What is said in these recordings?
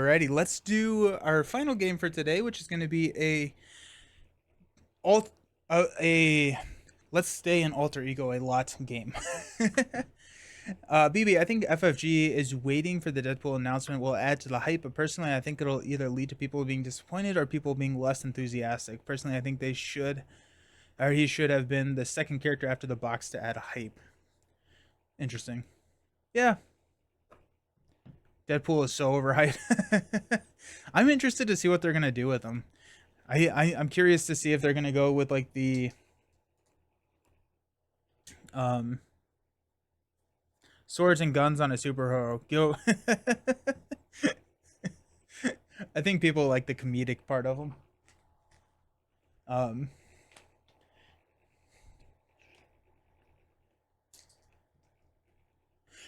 Alrighty, let's do our final game for today, which is going to be alt a let's stay in alter ego a lot game. BB, I think FFG is waiting for the Deadpool announcement will add to the hype, but personally, I think it'll either lead to people being disappointed or people being less enthusiastic. Personally, I think he should have been the second character after the box to add a hype. Interesting. Yeah, Deadpool is so overhyped. I'm interested to see what they're gonna do with him. I'm curious to see if they're gonna go with like the um swords and guns on a superhero. Go. I think people like the comedic part of them. Um.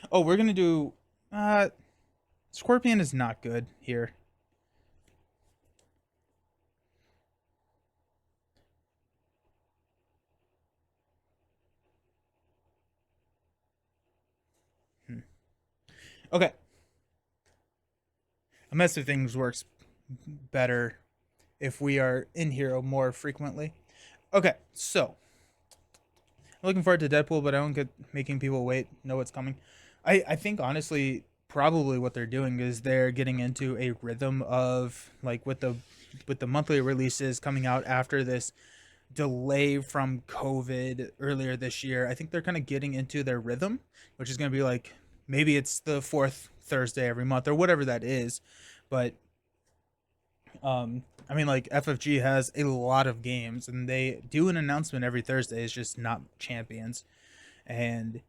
Oh, we're gonna do. Scorpion is not good here. Okay. A mess of things works better if we are in hero more frequently. Okay, so I'm looking forward to Deadpool, but I don't get making people wait, know what's coming. I think honestly, probably what they're doing is they're getting into a rhythm of like with the monthly releases coming out after this delay from COVID earlier this year. I think they're kind of getting into their rhythm, which is going to be like maybe it's the fourth Thursday every month or whatever that is, but I mean, like FFG has a lot of games, and they do an announcement every Thursday. It's just not champions, and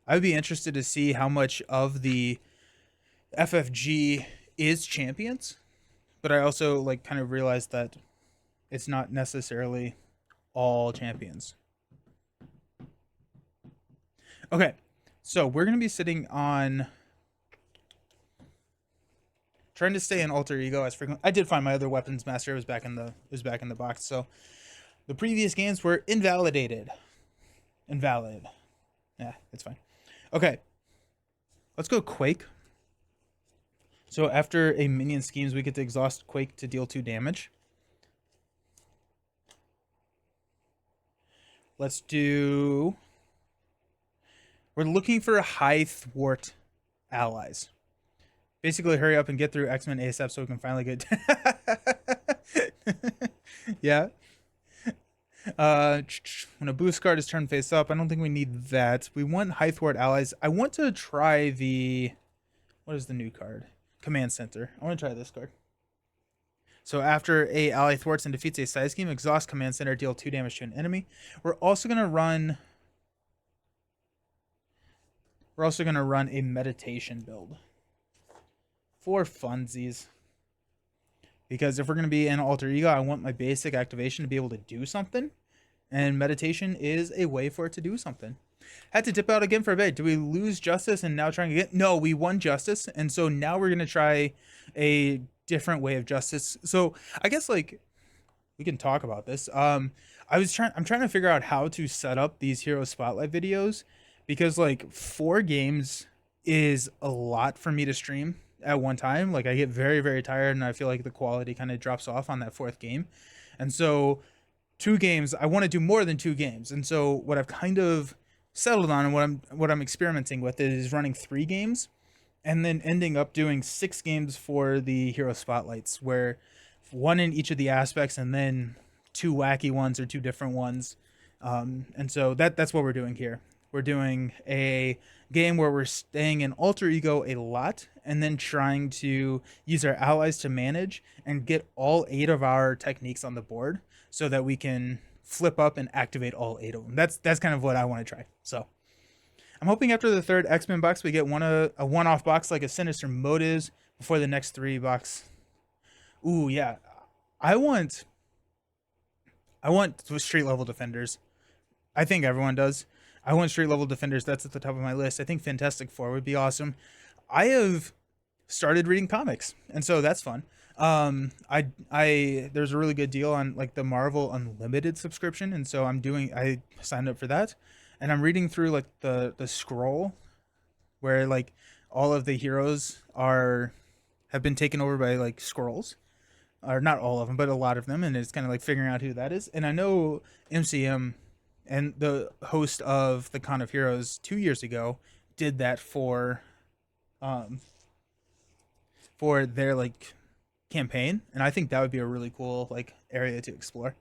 I would be interested to see how much of the FFG is champions. But I also like kind of realized that it's not necessarily all champions. Okay, so we're gonna be sitting on trying to stay in alter ego as frequent. I did find my other weapons master. It was back in the box. So the previous games were invalidated. Invalid. Yeah, it's fine. Okay, let's go Quake. So after a minion schemes, we get to exhaust Quake to deal 2 damage. Let's do. We're looking for high thwart allies. Basically, hurry up and get through X-Men ASAP so we can finally get. Yeah. When a boost card is turned face up, I don't think we need that. We want high thwart allies. I want to try the. What is the new card? Command Center. I want to try this card. So after a ally thwarts and defeats a side scheme, exhaust Command Center, deal 2 damage to an enemy. We're also gonna run a meditation build for funsies. Because if we're gonna be in alter ego, I want my basic activation to be able to do something, and meditation is a way for it to do something. Had to dip out again for a bit. Do we lose justice and now trying again? No, we won justice, and so now we're gonna try a different way of justice. So I guess like we can talk about this. I'm trying to figure out how to set up these hero spotlight videos because like 4 games is a lot for me to stream at one time. Like I get very, very tired and I feel like the quality kind of drops off on that 4th game. And so 2 games, I want to do more than 2 games. And so what I've kind of settled on and what I'm experimenting with is running 3 games and then ending up doing 6 games for the hero spotlights, where 1 in each of the aspects and then 2 wacky ones or 2 different ones. And so that's what we're doing here. We're doing a game where we're staying in alter ego a lot and then trying to use our allies to manage and get all 8 of our techniques on the board so that we can flip up and activate all 8 of them. That's kind of what I want to try. So I'm hoping after the 3rd X-Men box we get a one-off box like a Sinister Motives before the next 3 box. Ooh, yeah. I want street level defenders. I think everyone does. I want street level defenders. That's at the top of my list. I think Fantastic Four would be awesome. I have started reading comics, and so that's fun. I there's a really good deal on like the Marvel Unlimited subscription, and so I signed up for that, and I'm reading through like the scroll where like all of the heroes are have been taken over by like scrolls, or not all of them, but a lot of them, and it's kind of like figuring out who that is. And I know MCM and the host of the Con of Heroes 2 years ago did that um for their like campaign, and I think that would be a really cool like area to explore.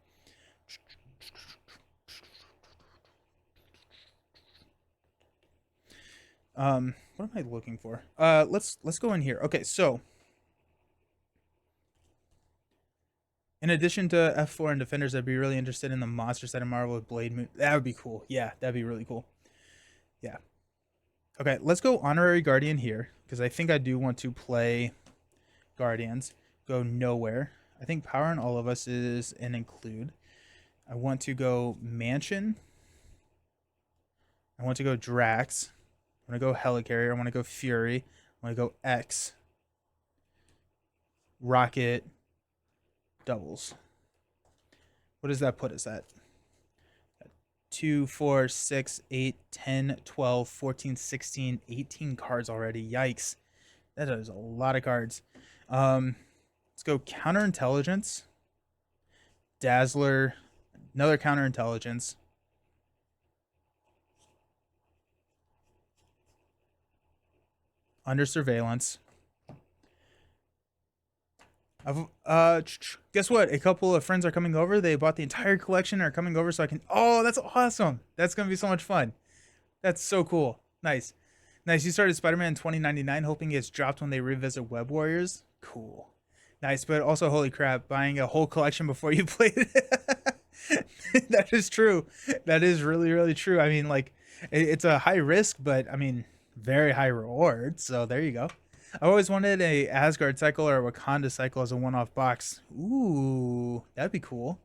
What am I looking for? Let's go in here. Okay, so in addition to F4 and Defenders, I'd be really interested in the monster set of Marvel with Blade Moon. That would be cool. Yeah, that'd be really cool. Yeah. Okay, let's go Honorary Guardian here, because I think I do want to play Guardians. Go Nowhere. I think Power in All of Us is an include. I want to go Mansion. I want to go Drax. I want to go Helicarrier. I want to go Fury. I want to go X. Rocket. Doubles. What does that put us at? 2, 4, 6, 8, 10, 12, 14, 16, 18 cards already. Yikes. That is a lot of cards. Let's go Counterintelligence. Dazzler. Another Counterintelligence. Under Surveillance. Guess what? A couple of friends are coming over. They bought the entire collection and are coming over so I can. Oh, that's awesome. That's going to be so much fun. That's so cool. Nice. Nice. You started Spider-Man in 2099, hoping it gets dropped when they revisit Web Warriors. Cool. Nice. But also, holy crap, buying a whole collection before you played it. That is true. That is really, really true. I mean, like, it's a high risk, but I mean, very high reward. So there you go. I always wanted a Asgard cycle or a Wakanda cycle as a one-off box. Ooh, that'd be cool.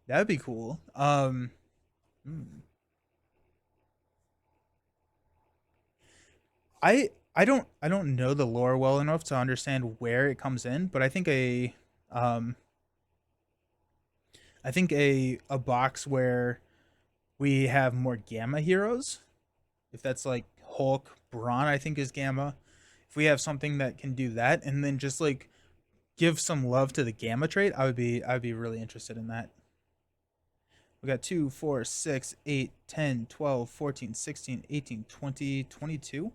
That'd be cool. Hmm. I don't know the lore well enough to understand where it comes in, but um I think a box where we have more Gamma heroes, if that's like Hulk, Braun, I think is Gamma. If we have something that can do that, and then just like give some love to the Gamma trait, I would be really interested in that. We got 2, 4, 6, 8, 10, 12, 14, 16, 18, 20, 22.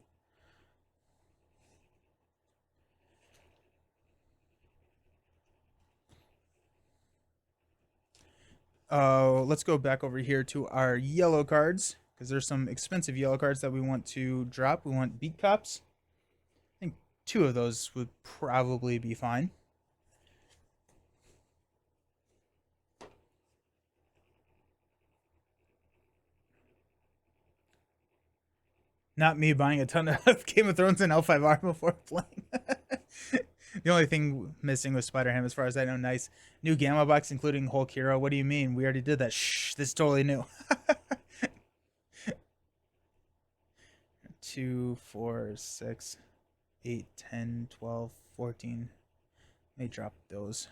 Let's go back over here to our yellow cards, because there's some expensive yellow cards that we want to drop. We want Beat Cops. I think 2 of those would probably be fine. Not me buying a ton of Game of Thrones and L5R before playing. The only thing missing was Spider Ham, as far as I know. Nice. New Gamma box, including Hulk Hero. What do you mean? We already did that. Shh, this is totally new. 2, 4, 6, 8, 10, 12, 14. Let me drop those.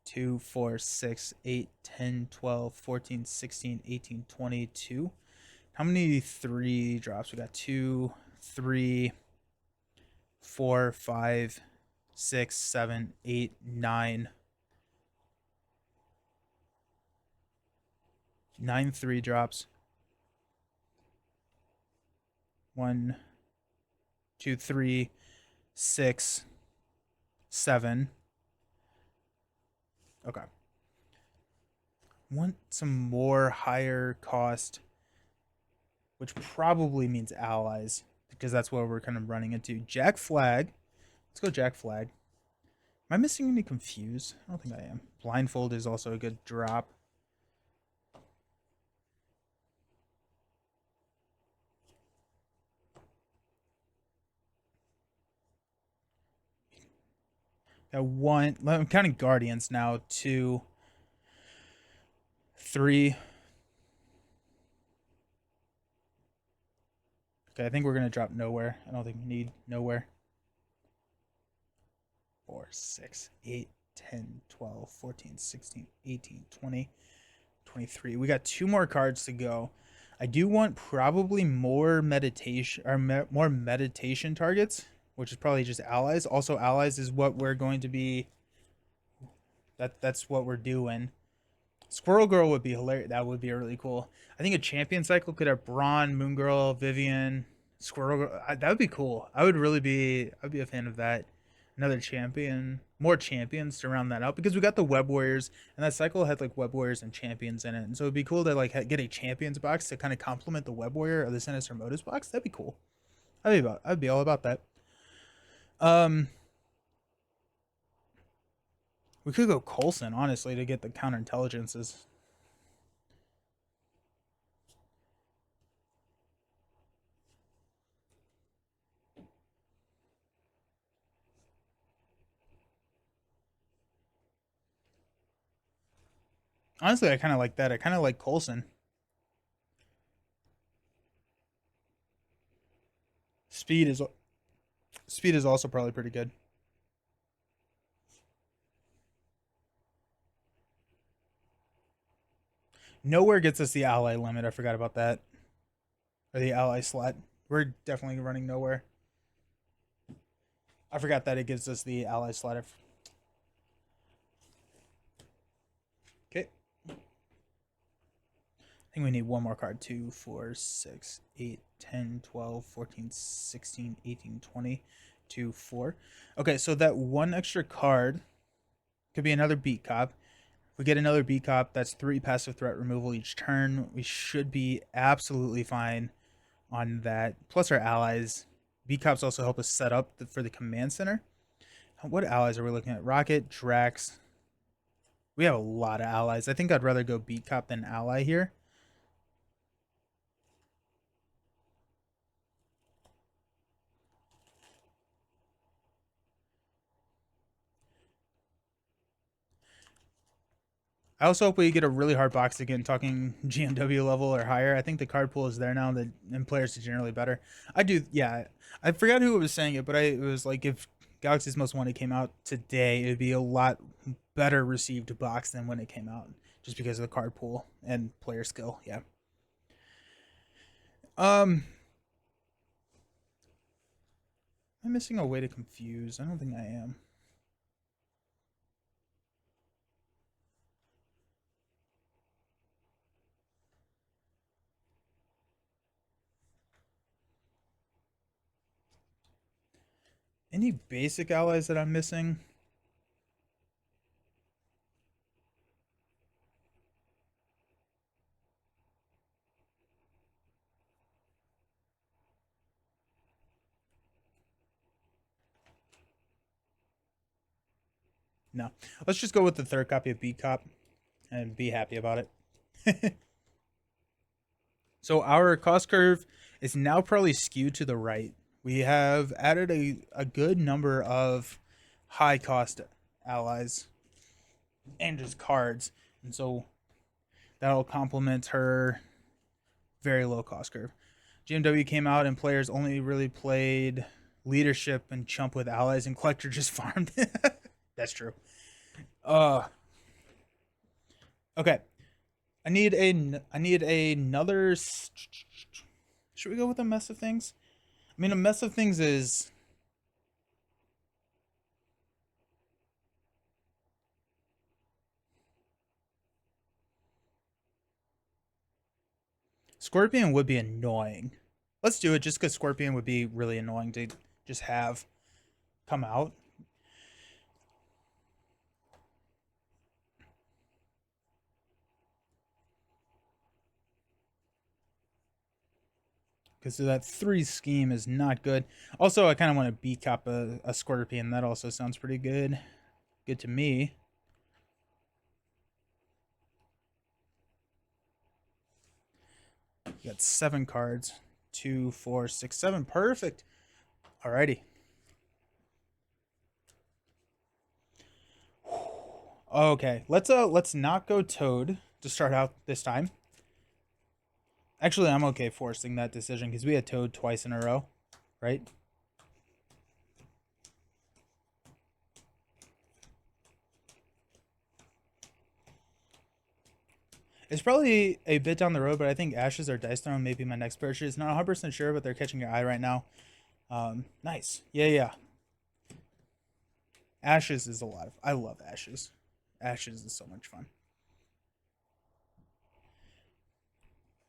2, 4, 6, 8, 10, 12, 14, 16, 18, 22. How many 3 drops? We got 2, 3, 4, 5, 6, 7, 8, 9. 9 3 drops. 1, 2, 3, 6, 7. Okay. Want some more higher cost, which probably means allies, because that's what we're kind of running into. Jack Flag. Let's go Jack Flag. Am I missing any Confuse? I don't think I am. Blindfold is also a good drop. Got 1. I'm counting Guardians now. 2, 3. Okay, I think we're going to drop Nowhere. I don't think we need Nowhere. 4, 6, 8, 10, 12, 14, 16, 18, 20, 23. We got 2 more cards to go. I do want probably more meditation or more meditation targets, which is probably just allies. Also, allies is what we're going to be. That's what we're doing. Squirrel Girl would be hilarious. That would be really cool. I think a champion cycle could have Braun, Moon Girl, Vivian, Squirrel Girl. That would be cool. I would really be. I'd be a fan of that. Another champion, more champions to round that out because we got the Web Warriors and that cycle had like Web Warriors and champions in it, and so it'd be cool to like get a champions box to kind of complement the Web Warrior or the Sinister Motives box. That'd be cool. I'd be all about that. Um, we could go Coulson honestly to get the counterintelligences. Honestly, I kind of like that. I kind of like Coulson. Speed is speed is also probably pretty good. Nowhere gets us the ally limit. I forgot about that. Or the ally slot. We're definitely running nowhere. I forgot that it gives us the ally slot. Okay. I think we need one more card. 2, 4, 6, 8, 10, 12, 14, 16, 18, 20, 2, 4. Okay, so that one extra card could be another beat cop. If we get another beat cop, that's 3 passive threat removal each turn. We should be absolutely fine on that. Plus our allies. Beat cops also help us set up for the command center. What allies are we looking at? Rocket, Drax. We have a lot of allies. I think I'd rather go beat cop than ally here. I also hope we get a really hard box again, talking GMW level or higher. I think the card pool is there now, and players are generally better. I do, yeah. I forgot who was saying it, but it was like if Galaxy's Most Wanted came out today, it would be a lot better received box than when it came out, just because of the card pool and player skill. Yeah. I'm missing a way to confuse. I don't think I am. Any basic allies that I'm missing? No. Let's just go with the third copy of Beat Cop and be happy about it. So our cost curve is now probably skewed to the right. We have added a good number of high cost allies and just cards. And so that'll complement her very low cost curve. GMW came out and players only really played leadership and chump with allies, and collector just farmed. That's true. Uh okay. I need another. Should we go with a mess of things? I mean, a mess of things is Scorpion would be annoying. Let's do it just because Scorpion would be really annoying to just have come out. Because that 3 scheme is not good. Also, I kind of want to beat cop a Scorpion. That also sounds pretty good. Good to me. You got 7 cards. 2, 4, 6, 7. Perfect. Alrighty. Okay, let's not go Toad to start out this time. Actually, I'm okay forcing that decision because we had Toad twice in a row, right? It's probably a bit down the road, but I think Ashes or Dice Throne may be my next purchase. Not 100% sure, but they're catching your eye right now. Nice. Yeah, yeah. Ashes is a lot of. I love Ashes. Ashes is so much fun.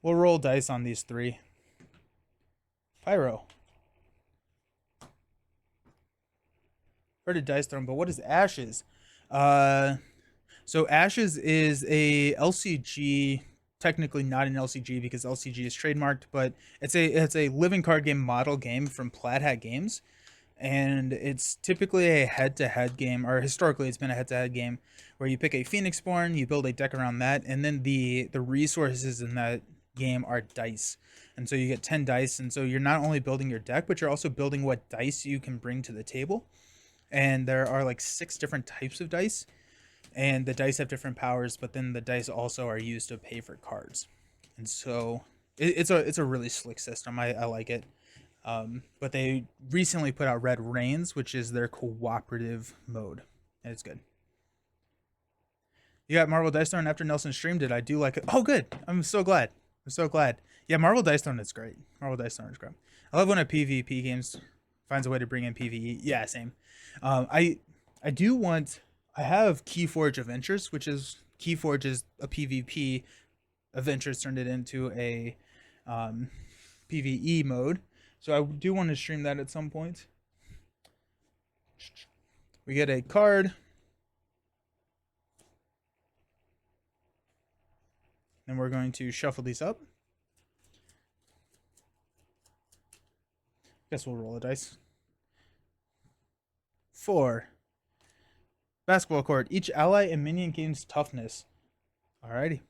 We'll roll dice on these three. Pyro. Heard of Dice Throne, but what is Ashes? Uh, so Ashes is a LCG. Technically not an LCG because LCG is trademarked, but it's a living card game model game from Plaid Hat Games, and it's typically a head-to-head game, or historically it's been a head-to-head game where you pick a Phoenixborn, you build a deck around that, and then the resources in that game are dice. And so you get 10 dice, and so you're not only building your deck, but you're also building what dice you can bring to the table. And there are like 6 different types of dice, and the dice have different powers, but then the dice also are used to pay for cards. And so it's a really slick system. I like it. But they recently put out Red Reigns, which is their cooperative mode, and it's good. You got Marvel Dice Throne after Nelson streamed it. I do like it. Oh, good. I'm so glad. I'm so glad. Yeah, Marvel Dice Throne is great. Marvel Dice Throne is great. I love when a PvP games finds a way to bring in PvE. Yeah, same. I do want. I have Keyforge Adventures, which is Keyforge is a PvP. Adventures turned it into a PvE mode. So I do want to stream that at some point. We get a card. And we're going to shuffle these up. Guess we'll roll a dice. 4. Basketball court. Each ally and minion gains toughness. Alrighty.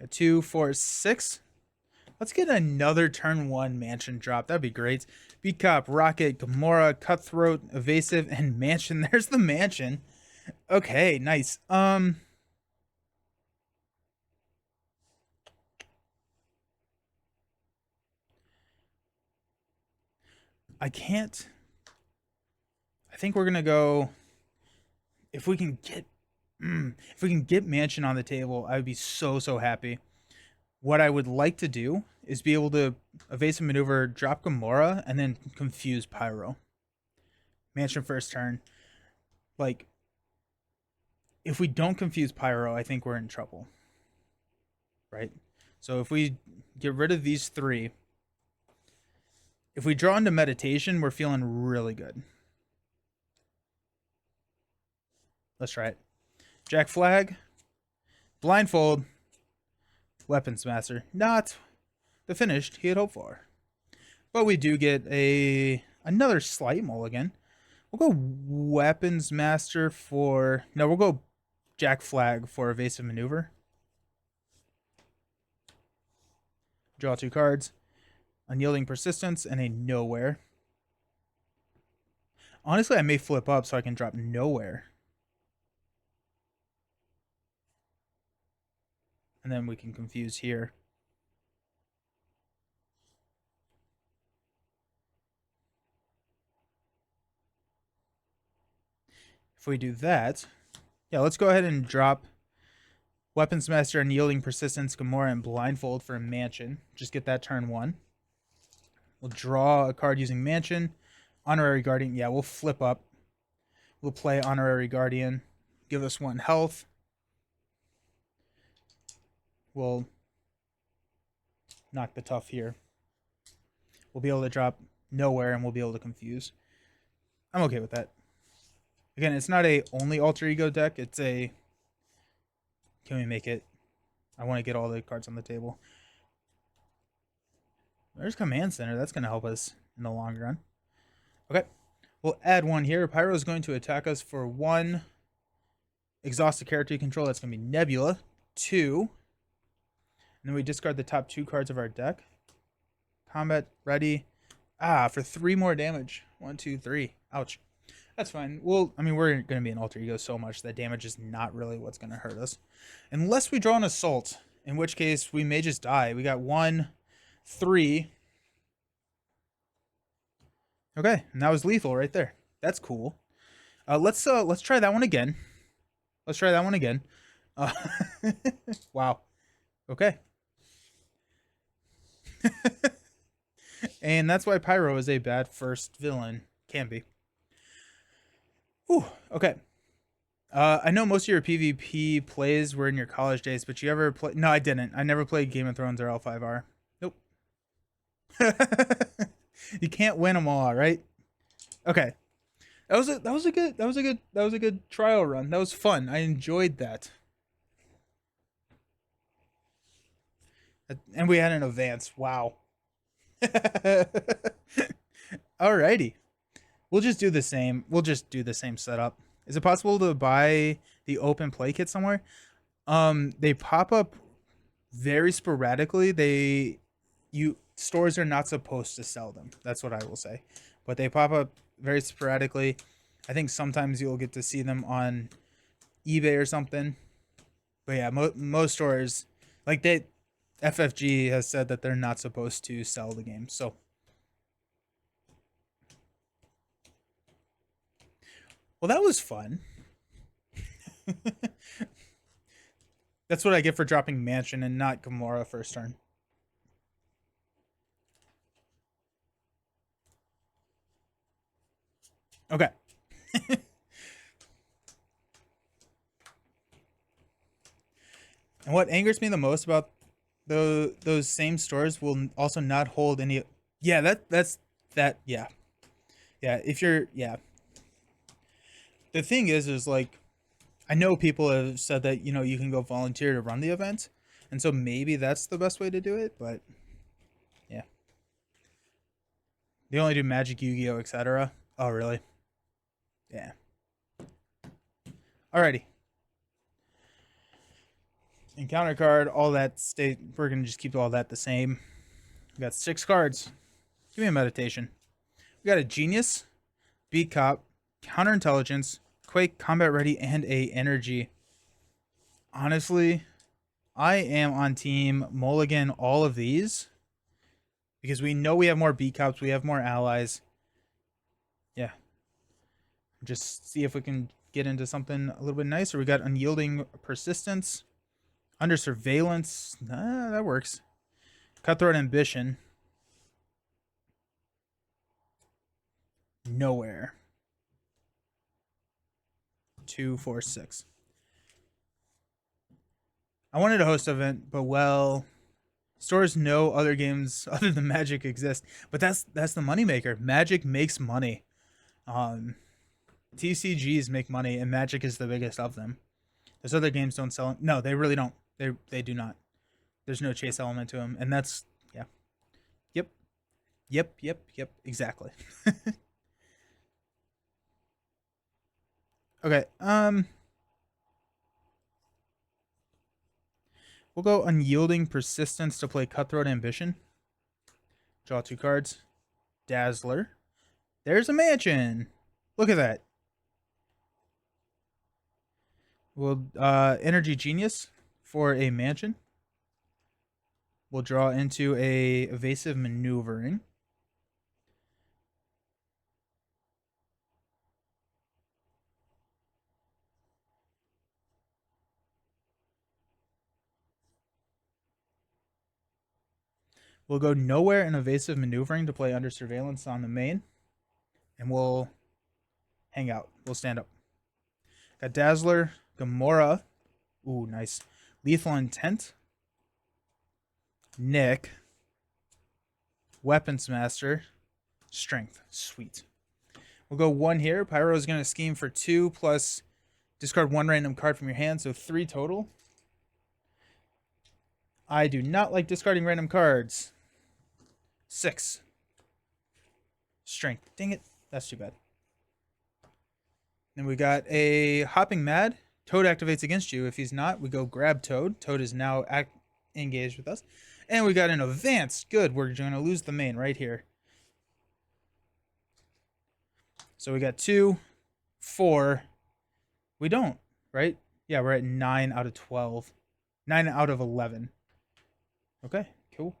A 2, 4, 6. Let's get another turn 1 mansion drop. That'd be great. Beat Cop, Rocket, Gamora, Cutthroat, Evasive, and Mansion. There's the mansion. Okay, nice. I can't. I think we're gonna go. If we can get Mansion on the table, I would be so happy. What I would like to do is be able to evasive maneuver, drop Gamora, and then confuse Pyro. Mansion first turn. Like, if we don't confuse Pyro, I think we're in trouble. Right? So if we get rid of these 3, if we draw into meditation, we're feeling really good. Let's try it. Jack Flag, Blindfold, Weapons Master. Not the finished he had hoped for. But we do get another slight mulligan. We'll go Weapons Master for... No, we'll go Jack Flag for Evasive Maneuver. Draw 2 cards. Unyielding Persistence and a Nowhere. Honestly, I may flip up so I can drop Nowhere. And then we can confuse here. If we do that, yeah, let's go ahead and drop Weapons Master, Unyielding Persistence, Gamora, and Blindfold for a Mansion. Just get that turn 1. We'll draw a card using Mansion. Honorary Guardian. Yeah, we'll flip up. We'll play Honorary Guardian. Give us 1 health. We'll knock the tough here. We'll be able to drop Nowhere, and we'll be able to confuse. I'm okay with that. Again, it's not a only alter ego deck. It's a... Can we make it? I want to get all the cards on the table. There's Command Center. That's going to help us in the long run. Okay. We'll add 1 here. Pyro is going to attack us for 1. Exhaust the character you control. That's going to be Nebula. 2. And then we discard the top 2 cards of our deck. Combat ready. For 3 more damage. 1, 2, 3. Ouch. That's fine. Well, I mean, we're going to be an alter ego so much that damage is not really what's going to hurt us. Unless we draw an assault, in which case we may just die. We got 1, 3. Okay, and that was lethal right there. That's cool. Let's try that one again. Let's try that one again. Wow. Okay. And that's why Pyro is a bad first villain. Can be. Ooh, okay. I know most of your PvP plays were in your college days, but you ever play? No, I didn't. I never played Game of Thrones or L5R. Nope. You can't win them all, right? Okay. That was a good trial run. That was fun. I enjoyed that. And we had an advance. Wow. Alrighty. We'll just do the same. We'll just do the same setup. Is it possible to buy the open play kit somewhere? They pop up very sporadically. You stores are not supposed to sell them. That's what I will say. But they pop up very sporadically. I think sometimes you'll get to see them on eBay or something. But yeah, most stores like FFG has said that they're not supposed to sell the game. So well, that was fun. That's what I get for dropping Mansion and not Gamora first turn. Okay. And what angers me the most about those same stores will also not hold any. Yeah, that's that. Yeah, yeah. If you're, yeah. The thing is like, I know people have said that you can go volunteer to run the event, and so maybe that's the best way to do it. But yeah, they only do Magic, Yu-Gi-Oh, etc. Oh, really? Yeah. Alrighty. Encounter card, all that state. We're gonna just keep all that the same. We got 6 cards. Give me a meditation. We got a genius, beat cop, counterintelligence, quake, combat ready, and a energy. Honestly, I am on team mulligan all of these because we know we have more beat cops, we have more allies. Yeah. Just see if we can get into something a little bit nicer. We got unyielding persistence. Under surveillance, that works. Cutthroat ambition. Nowhere. 2, 4, 6. I wanted to host an event, but well, stores know other games other than Magic exist. But that's the moneymaker. Magic makes money. TCGs make money, and Magic is the biggest of them. Those other games don't sell. No, they really don't. They do not. There's no chase element to them, and that's yeah. Yep. Exactly. Okay. We'll go unyielding persistence to play cutthroat ambition. Draw 2 cards. Dazzler. There's a mansion. Look at that. We'll energy genius for a mansion. We'll draw into a evasive maneuvering. We'll go nowhere in evasive maneuvering to play under surveillance on the main. And we'll hang out. We'll stand up. Got Dazzler, Gamora. Ooh, nice. Lethal Intent. Nick. Weapons Master. Strength. Sweet. We'll go 1 here. Pyro is going to scheme for 2 plus discard 1 random card from your hand, so 3 total. I do not like discarding random cards. 6. Strength. Dang it. That's too bad. Then we got a Hopping Mad. Toad activates against you. If he's not, we go grab Toad. Toad is now engaged with us. And we got an advance. Good. We're going to lose the main right here. So we got 2, 4. We don't, right? Yeah, we're at 9 out of 12. 9 out of 11. Okay, cool.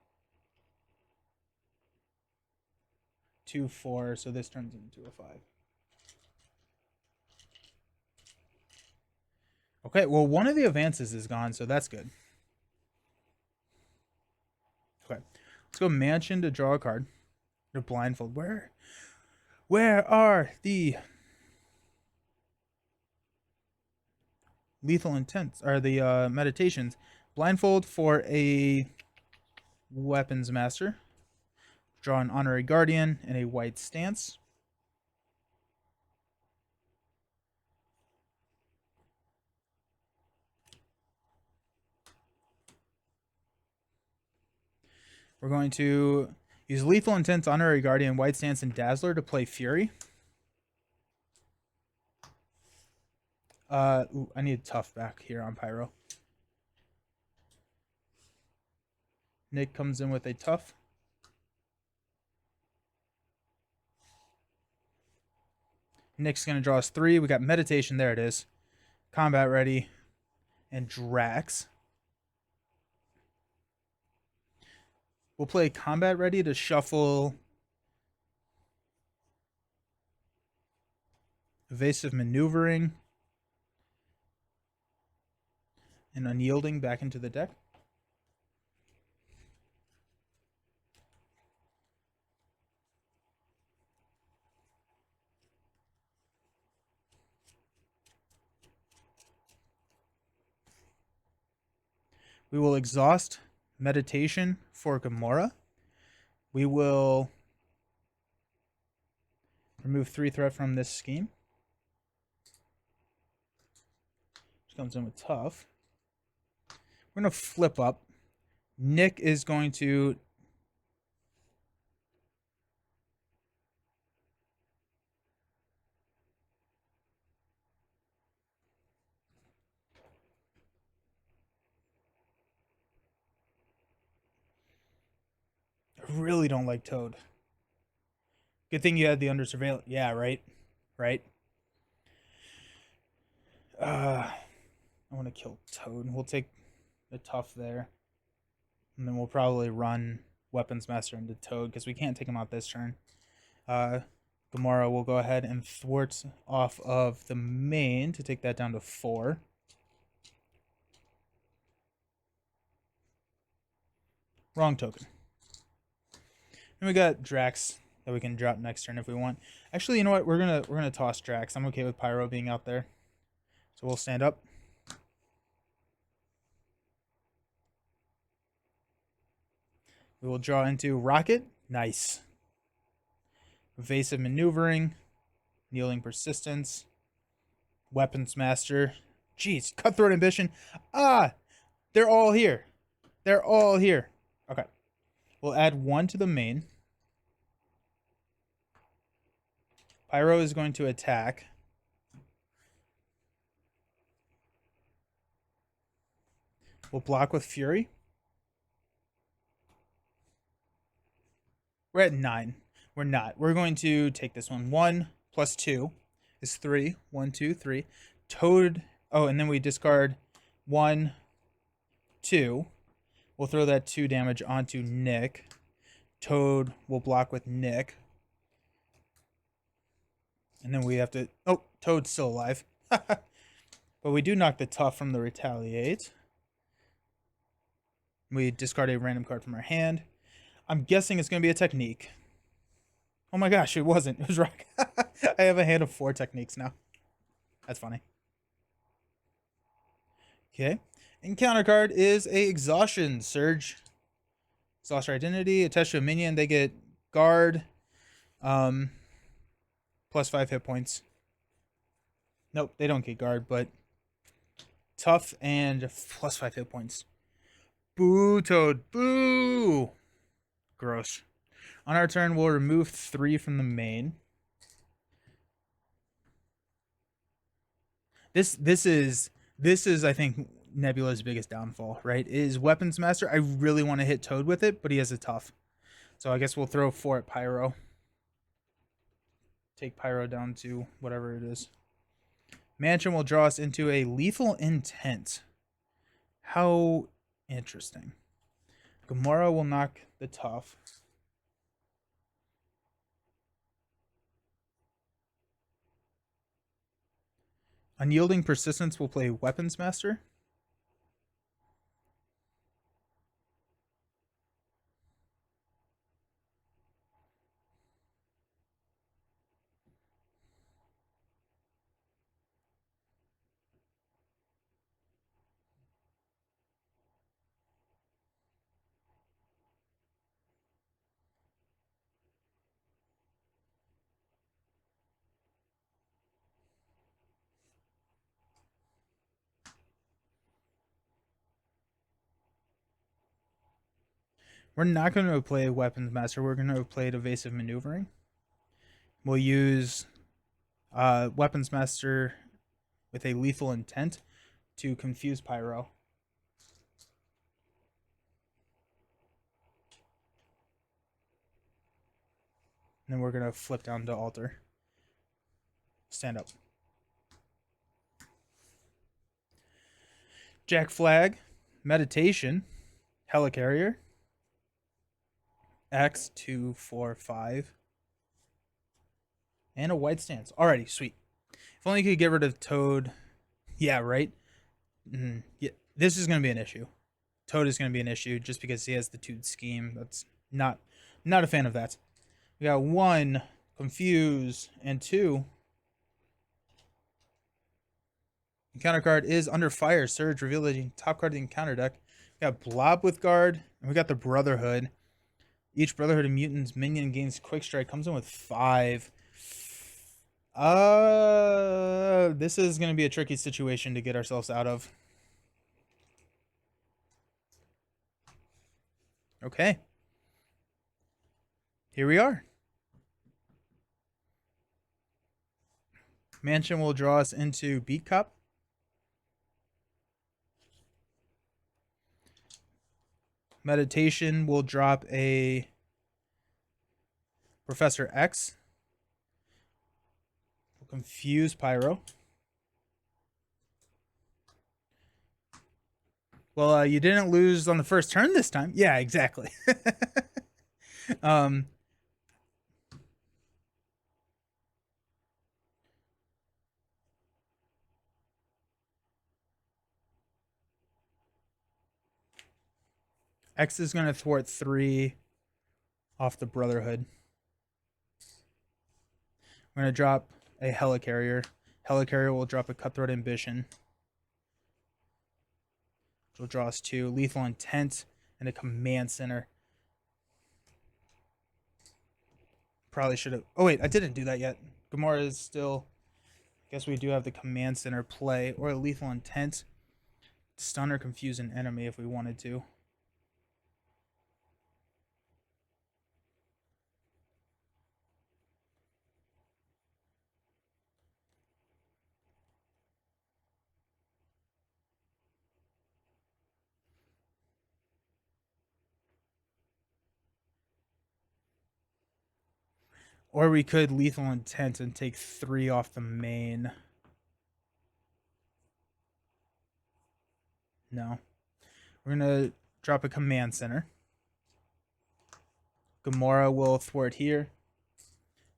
2, 4, so this turns into a 5. Okay, well, one of the advances is gone, so that's good. Okay, let's go Mansion to draw a card. They're blindfold. Where are the lethal intents? Are the meditations? Blindfold for a weapons master. Draw an honorary guardian in a white stance. We're going to use lethal intent, honorary guardian, white stance, and dazzler to play fury. Ooh, I need tough back here on pyro. Nick comes in with a tough. Nick's going to draw us 3. We got meditation. There it is. Combat ready. And Drax. We'll play combat ready to shuffle evasive maneuvering and unyielding back into the deck. We will exhaust meditation for Gamora. We will remove 3 threat from this scheme. Which comes in with tough. We're going to flip up. Nick is going to I really don't like Toad. Good thing you had the under surveillance. Yeah, right? Right? I want to kill Toad. We'll take the tough there. And then we'll probably run Weapons Master into Toad because we can't take him out this turn. Gamora will go ahead and thwart off of the main to take that down to 4. Wrong token. And we got Drax that we can drop next turn if we want. Actually, you know what? We're gonna toss Drax. I'm okay with Pyro being out there. So we'll stand up. We will draw into Rocket. Nice. Evasive maneuvering. Kneeling persistence. Weapons master. Jeez, cutthroat ambition. Ah! They're all here. They're all here. Okay. We'll add 1 to the main. Pyro is going to attack. We'll block with Fury. We're at 9. We're not. We're going to take this one. 1 plus 2 is 3. 1, 2, 3. Toad. Oh, and then we discard 1, 2. We'll throw that 2 damage onto Nick. Toad will block with Nick. And then we have to... Oh, Toad's still alive. But we do knock the tough from the retaliate. We discard a random card from our hand. I'm guessing it's going to be a technique. Oh my gosh, it wasn't. It was right. I have a hand of 4 techniques now. That's funny. Okay. Encounter card is a Exhaustion Surge. Exhaust your identity. Attached to a minion, they get guard. Plus 5 hit points. Nope, they don't get guard, but tough and plus 5 hit points. Boo, Toad. Boo! Gross. On our turn, we'll remove 3 from the main. This is I think Nebula's biggest downfall, right? Is Weapons Master. I really want to hit Toad with it, but he has a tough. So I guess we'll throw 4 at Pyro. Take Pyro down to whatever it is. Mansion will draw us into a Lethal Intent. How interesting. Gamora will knock the tough. Unyielding Persistence will play Weapons Master. We're not going to play Weapons Master. We're going to play Evasive Maneuvering. We'll use Weapons Master with a Lethal Intent to confuse Pyro. And then we're going to flip down to Alter. Stand up. Jack Flag, Meditation, Helicarrier, X 2 4 5, and a White Stance. Alrighty, sweet. If only you could get rid of Toad. Yeah, right? Yeah, this is going to be an issue. Toad is going to be an issue just because he has the Toad scheme. That's not a fan of that. We got 1, Confuse, and 2. Encounter card is Under Fire. Surge, reveal the top card of the encounter deck. We got Blob with Guard, and we got the Brotherhood. Each Brotherhood of Mutants minion gains Quick Strike. Comes in with 5. This is going to be a tricky situation to get ourselves out of. Okay. Here we are. Mansion will draw us into Beat Cup. Meditation will drop a Professor X. We'll confuse Pyro. Well, you didn't lose on the first turn this time. Yeah, exactly. X is going to thwart 3 off the Brotherhood. We're going to drop a Helicarrier. Helicarrier will drop a Cutthroat Ambition, which will draw us 2. Lethal Intent and a Command Center. Probably should have... Oh, wait, I didn't do that yet. Gamora is still... I guess we do have the Command Center play, or a Lethal Intent. Stun or confuse an enemy if we wanted to. Or we could Lethal Intent and take 3 off the main. No. We're going to drop a Command Center. Gamora will thwart here.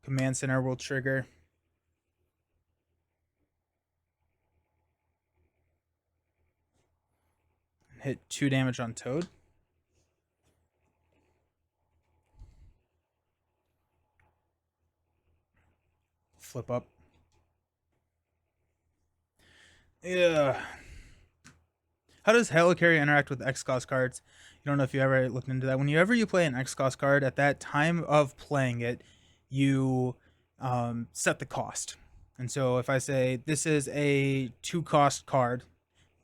Command Center will trigger. Hit 2 damage on Toad. Flip up. Yeah. How does Helicarrier interact with X-Cost cards? You don't know if you ever looked into that. Whenever you play an X-Cost card, at that time of playing it, you set the cost. And so if I say this is a 2-cost card,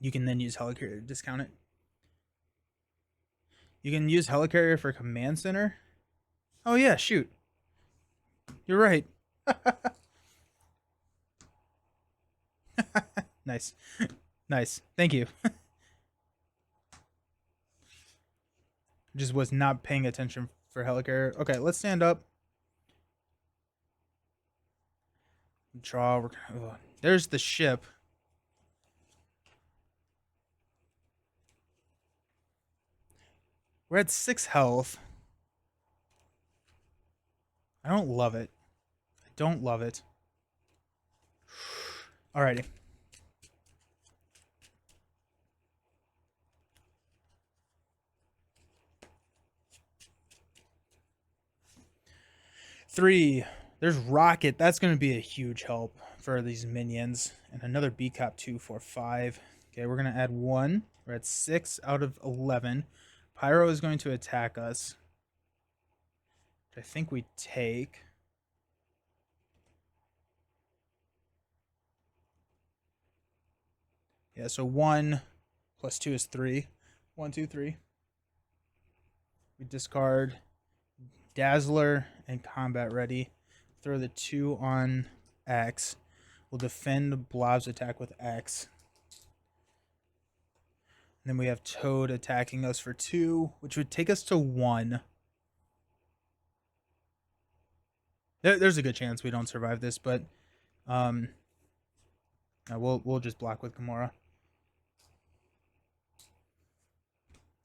you can then use Helicarrier to discount it. You can use Helicarrier for Command Center. Oh yeah, shoot. You're right. Nice. Nice. Thank you. Just was not paying attention for Helicarrier. Okay, let's stand up. Draw. There's the ship. We're at 6 health. I don't love it. I don't love it. Alrighty. Three. There's Rocket. That's going to be a huge help for these minions. And another B-Cop 2 for 5. Okay, we're going to add 1. We're at 6 out of 11. Pyro is going to attack us. I think we take. Yeah, so 1 plus 2 is 3. 1, 2, 3. We discard Dazzler and Combat Ready. Throw the 2 on X. We'll defend Blob's attack with X. And then we have Toad attacking us for 2, which would take us to 1. There's a good chance we don't survive this, but we'll just block with Gamora.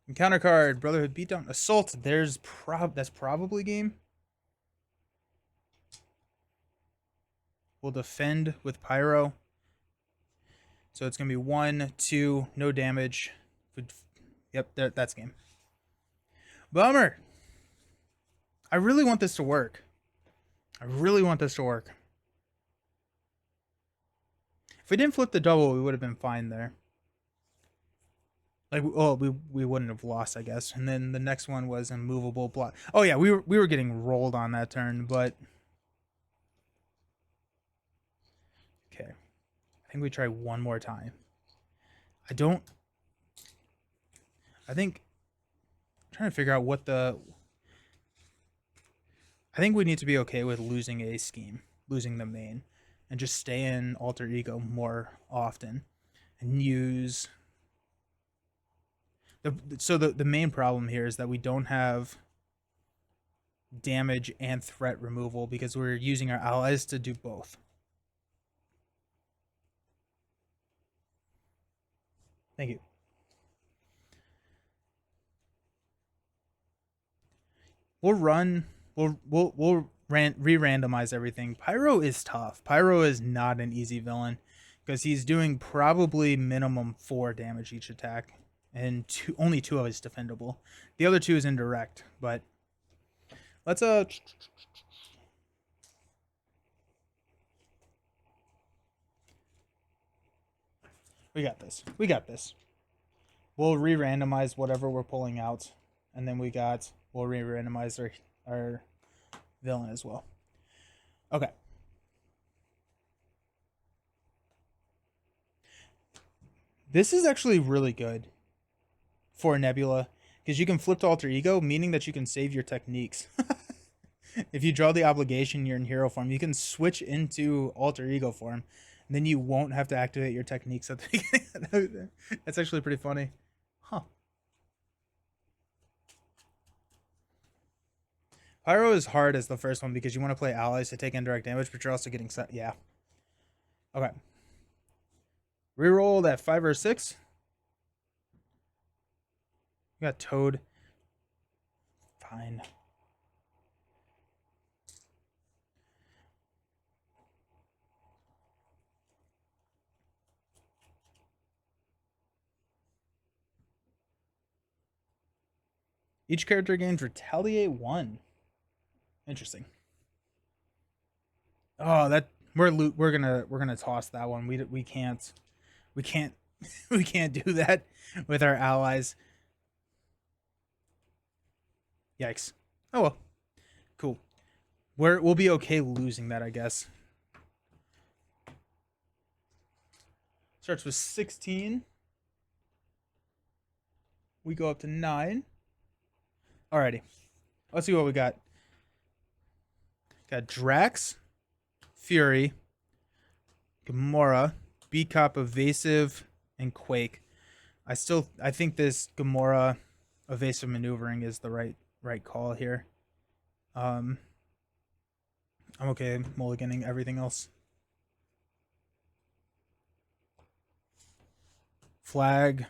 Encounter card, Brotherhood Beatdown, Assault. That's probably game. We'll defend with Pyro. So it's gonna be 1, 2, no damage. Yep, that's game. Bummer. I really want this to work. If we didn't flip the double, we would have been fine there. Like, oh, we wouldn't have lost, I guess. And then the next one was immovable block. Oh yeah, we were getting rolled on that turn, but okay. I think we try one more time. I'm trying to figure out what the. I think we need to be okay with losing a scheme, losing the main, and just stay in alter ego more often, and use. The main problem here is that we don't have damage and threat removal because we're using our allies to do both. Thank you. We'll re-randomize everything. Pyro is tough. Pyro is not an easy villain because he's doing probably minimum 4 damage each attack, and only 2 of it is defendable. The other 2 is indirect, but let's we got this. We'll re-randomize whatever we're pulling out, and then we'll re-randomize our villain as well. Okay. This is actually really good for Nebula because you can flip to alter ego, meaning that you can save your techniques. If you draw the obligation, you're in hero form, you can switch into alter ego form, and then you won't have to activate your techniques at the beginning. That's actually pretty funny. Huh. Pyro is hard as the first one because you want to play allies to take indirect damage, but you're also getting set. Yeah. Okay. Reroll that 5 or 6. We got Toad. Fine. Each character gains Retaliate 1. Interesting. Oh, that we're gonna toss that one. We can't we can't do that with our allies. Yikes. Oh well. Cool. We'll be okay losing that, I guess. Starts with 16. We go up to 9. Alrighty. Let's see what we got. Got Drax, Fury, Gamora, B-Cop, Evasive, and Quake. I think this Gamora evasive maneuvering is the right call here. I'm okay mulliganing everything else. Flag.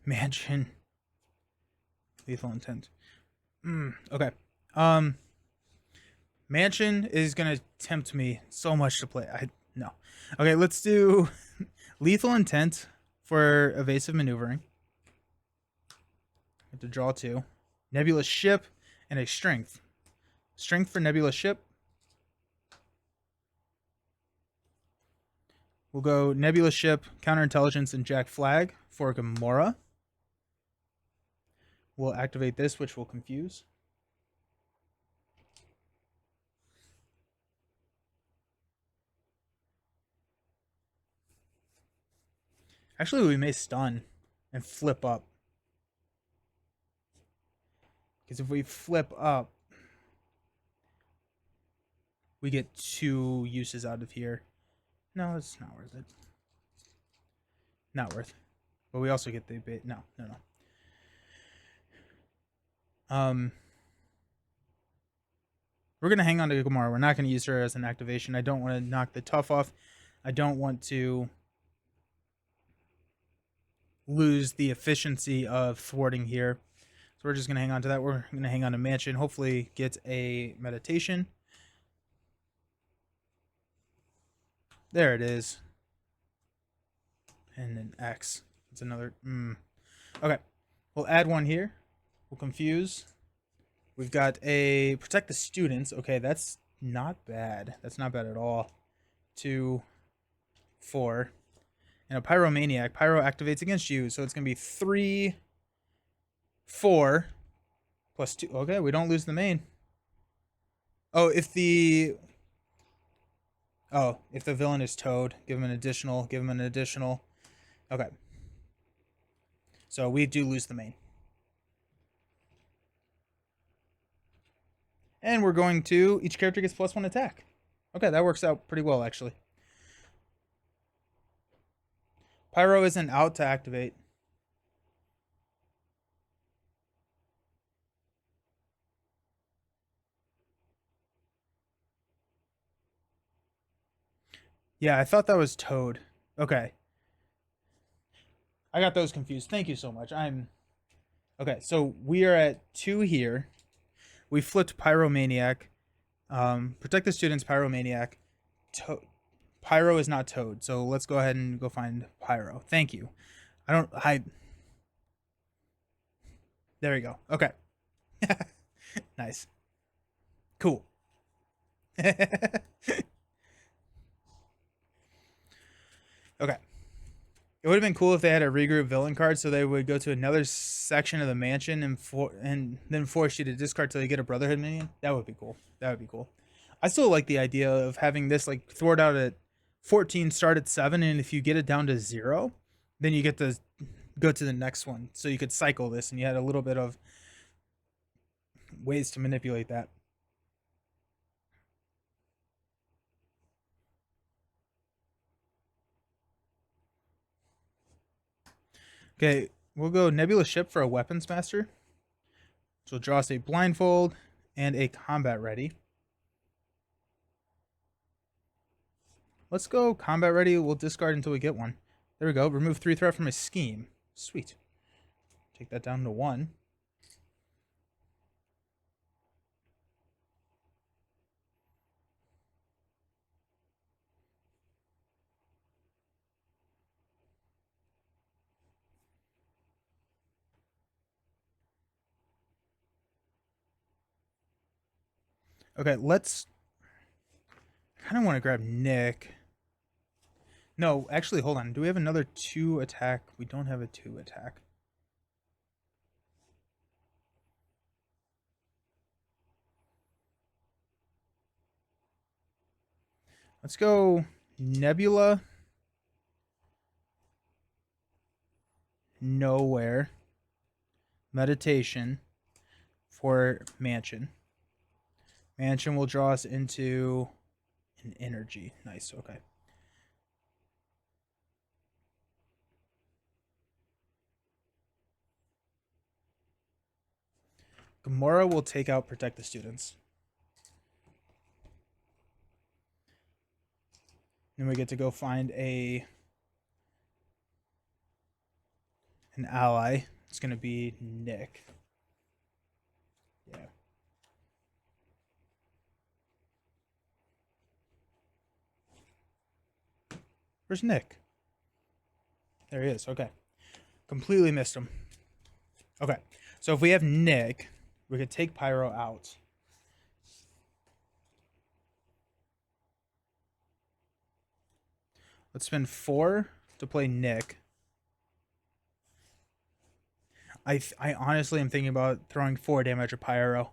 Mansion. Lethal Intent. Okay. Mansion is gonna tempt me so much to play. No. Okay, let's do Lethal Intent for evasive maneuvering. Have to draw 2. Nebula Ship and a Strength. Strength for Nebula Ship. We'll go Nebula Ship, Counterintelligence, and Jack Flag for Gamora. We'll activate this, which will confuse. Actually, we may stun and flip up. Because if we flip up, we get 2 uses out of here. No, it's not worth it. Not worth. But we also get the bait. No. We're going to hang on to Gamora. We're not going to use her as an activation. I don't want to knock the tough off. I don't want to lose the efficiency of thwarting here. So we're just going to hang on to that. We're going to hang on to Mansion. Hopefully get a meditation. There it is. And an X. It's another... Okay. We'll add one here. We'll confuse. We've got a protect the students. Okay, that's not bad. That's not bad at all. 2, 4. And a pyromaniac. Pyro activates against you. So it's going to be 3, 4, plus 2. Okay, we don't lose the main. Oh, if the villain is Toad, give him an additional. Okay. So we do lose the main. And we're going to... Each character gets +1 attack. Okay, that works out pretty well, actually. Pyro isn't out to activate. Yeah, I thought that was Toad. Okay. I got those confused. Thank you so much. Okay, so we are at 2 here. We flipped Pyromaniac. Protect the students, Pyromaniac. Pyro is not Toad, so let's go ahead and go find Pyro. Thank you. There we go. Okay. Nice. Cool. Okay. It would have been cool if they had a regroup villain card, so they would go to another section of the mansion and then force you to discard till you get a Brotherhood minion. That would be cool. I still like the idea of having this like thwart out at 14, start at 7, and if you get it down to 0, then you get to go to the next one. So you could cycle this, and you had a little bit of ways to manipulate that. Okay, we'll go Nebula Ship for a Weapons Master. So draw us a Blindfold and a Combat Ready. Let's go Combat Ready. We'll discard until we get one. There we go. Remove 3 threat from a scheme. Sweet. Take that down to 1. Okay, let's... I kind of want to grab Nick. No, actually, hold on. Do we have another 2 attack? We don't have a 2 attack. Let's go Nebula. Nowhere. Meditation for Mansion. Mansion will draw us into an energy. Nice, okay. Gamora will take out Protect the Students. Then we get to go find an ally. It's going to be Nick. Yeah. Where's Nick? There he is. Okay. Completely missed him. Okay. So if we have Nick, we could take Pyro out. Let's spend 4 to play Nick. I honestly am thinking about throwing 4 damage at Pyro.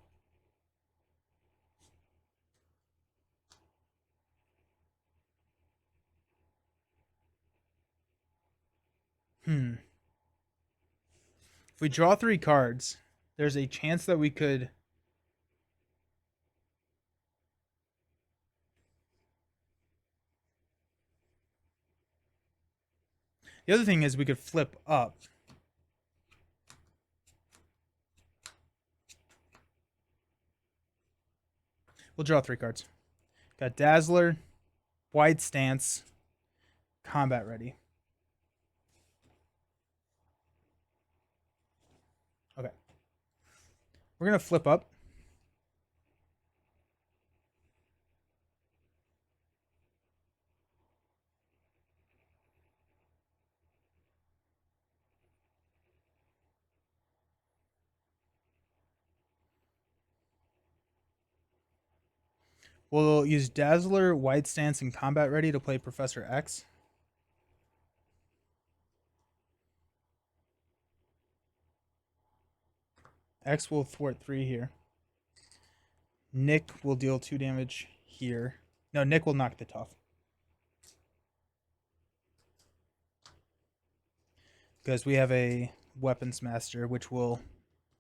If we draw 3 cards, there's a chance that we could... The other thing is we could flip up. We'll draw 3 cards. Got Dazzler, Wide Stance, Combat Ready. Okay. We're going to flip up. We'll use Dazzler, Wide Stance, and Combat Ready to play Professor X. X will thwart 3 here. Nick will deal 2 damage here. No, Nick will knock the tough. Because we have a Weapons Master, which will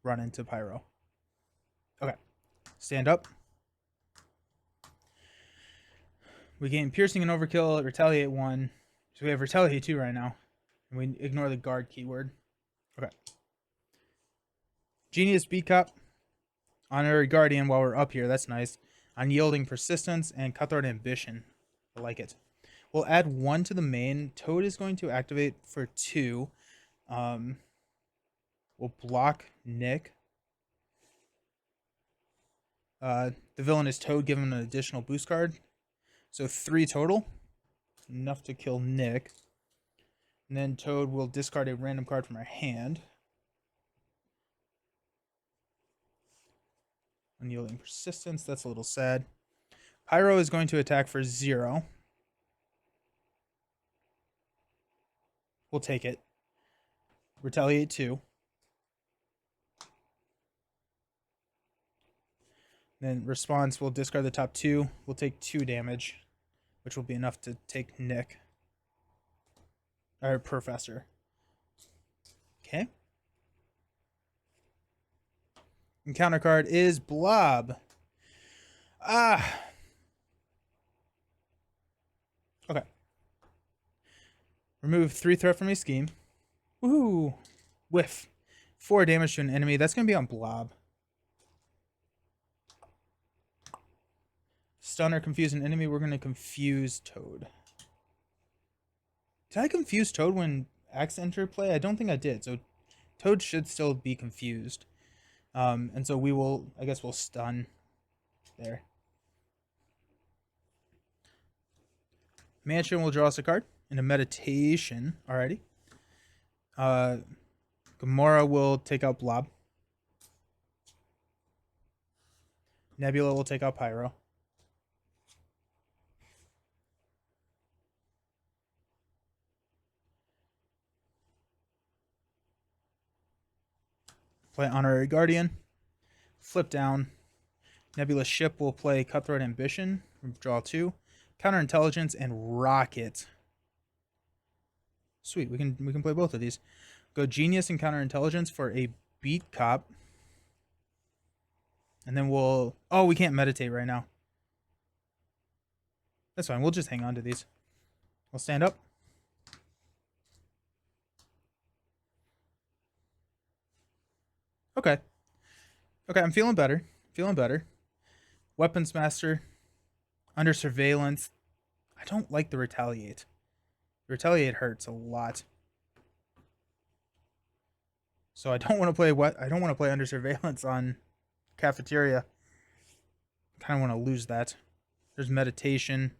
run into Pyro. Okay. Stand up. We gain Piercing and Overkill, Retaliate 1. So we have Retaliate 2 right now. And we ignore the guard keyword. Okay. Genius Beat Cop. Honorary Guardian while we're up here. That's nice. Unyielding Persistence and Cutthroat Ambition. I like it. We'll add 1 to the main. Toad is going to activate for 2. We'll block Nick. The villain is Toad. Give him an additional boost card. So 3 total. Enough to kill Nick. And then Toad will discard a random card from our hand. Unyielding Persistence. That's a little sad. Pyro is going to attack for 0. We'll take it. Retaliate 2. Then response, we'll discard the top 2. We'll take 2 damage, which will be enough to take Nick. Or Professor. Okay. Encounter card is Blob. Ah. Okay. Remove 3 threat from a scheme. Woohoo. Whiff. 4 damage to an enemy. That's going to be on Blob. Stun or confuse an enemy. We're going to confuse Toad. Did I confuse Toad when Axe entered play? I don't think I did. So Toad should still be confused. And so we will, I guess we'll stun there. Mansion will draw us a card in a meditation. Alrighty. Gamora will take out Blob. Nebula will take out Pyro. Play Honorary Guardian. Flip down. Nebula Ship will play Cutthroat Ambition. Draw 2. Counterintelligence and Rocket. Sweet, we can play both of these. Go Genius and Counterintelligence for a Beat Cop. And then we'll... Oh, we can't meditate right now. That's fine, we'll just hang on to these. We'll stand up. Okay. Okay, I'm feeling better. Feeling better. Weapons Master. Under Surveillance. I don't like the Retaliate. The Retaliate hurts a lot. So I don't want to play what I don't want to play Under Surveillance on Cafeteria. I kind of want to lose that. There's Meditation.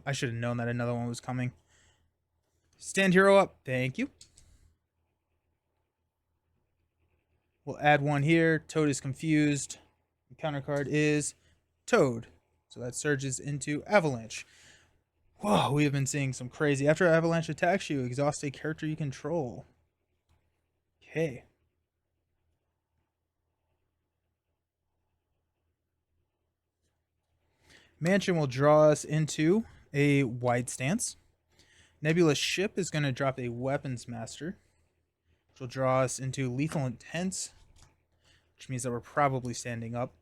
I should have known that another one was coming. Stand hero up. Thank you. We'll add 1 here. Toad is confused. The counter card is Toad. So that surges into Avalanche. Whoa, we have been seeing some crazy. After Avalanche attacks you, exhaust a character you control. Okay. Mansion will draw us into a Wide Stance. Nebula Ship is going to drop a Weapons Master. which will draw us into Lethal Intent, which means that we're probably standing up.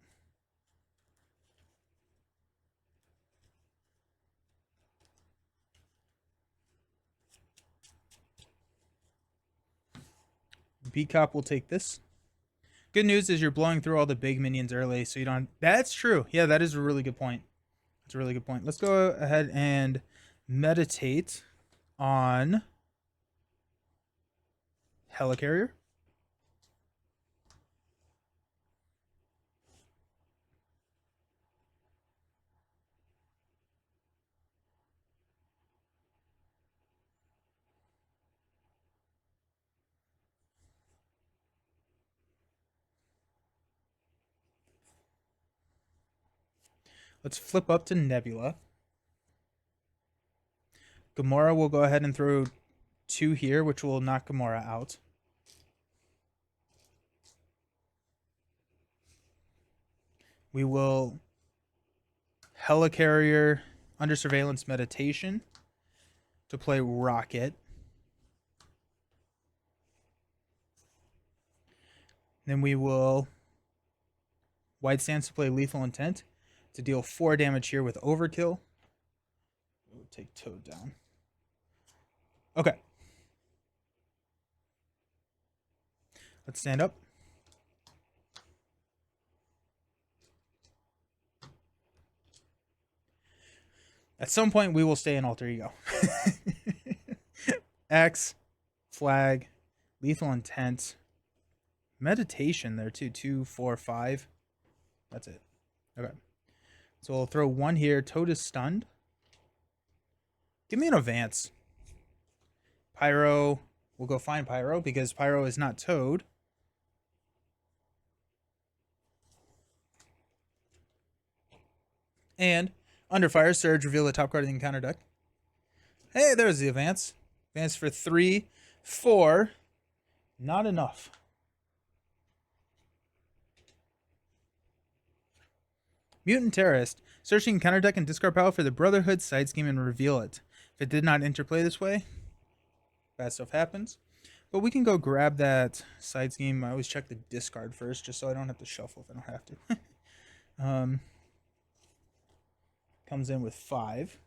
B-Cop will take this. Good news is you're blowing through all the big minions early, so you don't... That's true. Yeah, that is a really good point. That's a really good point. Let's go ahead and meditate on Helicarrier. Let's flip up to Nebula. Gamora will go ahead and throw 2 here, which will knock Gamora out. We will Helicarrier under surveillance meditation to play Rocket. Then we will White Stance to play Lethal Intent to deal 4 damage here with Overkill. We'll take Toad down. Okay. Let's stand up. At some point, we will stay in Alter Ego. X, Flag, Lethal Intent, Meditation there too. 2, 4, 5. That's it. Okay. So we'll throw 1 here. Toad is stunned. Give me an advance. Pyro. We'll go find Pyro because Pyro is not Toad. And under Fire Surge, reveal the top card of the encounter deck. Hey, there's the advance. Advance for 3, 4. Not enough. Mutant Terrorist. Searching counter deck and discard pile for the Brotherhood side scheme and reveal it. If it did not interplay this way, bad stuff happens. But we can go grab that side scheme. I always check the discard first, just so I don't have to shuffle if I don't have to. Comes in with 5.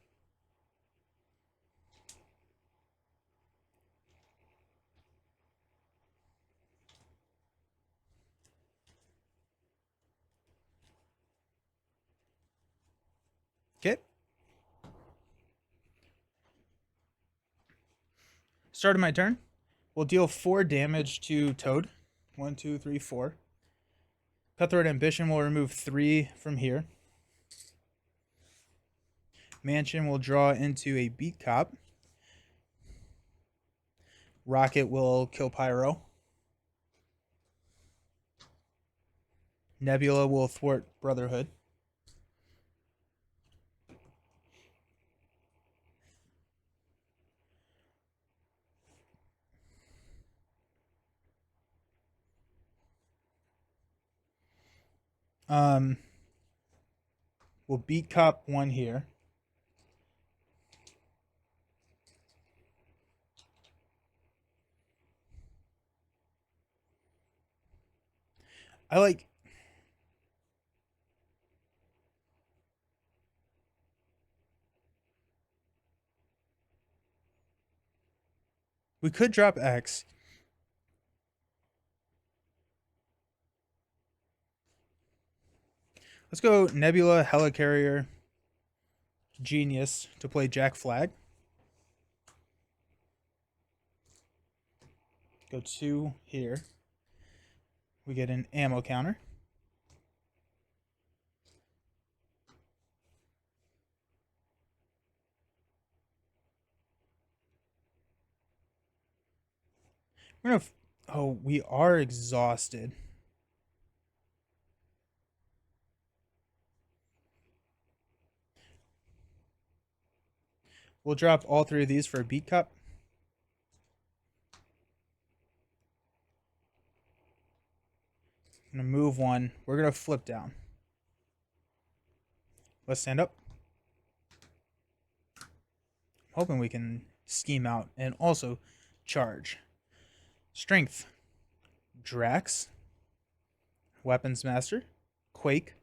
Okay. Start of my turn. We'll deal 4 damage to Toad. 1, 2, 3, 4. Cutthroat Ambition will remove 3 from here. Mansion will draw into a Beat Cop. Rocket will kill Pyro. Nebula will thwart Brotherhood. We'll beat Cop 1 here. We could drop X. Let's go Nebula, Helicarrier, Genius to play Jack Flag. Go 2 here. We get an ammo counter. We're gonna. Oh, we are exhausted. We'll drop all 3 of these for a Beat Cup. I'm gonna move 1. We're gonna flip down. Let's stand up. I'm hoping we can scheme out and also charge. Strength. Drax. Weapons Master. Quake.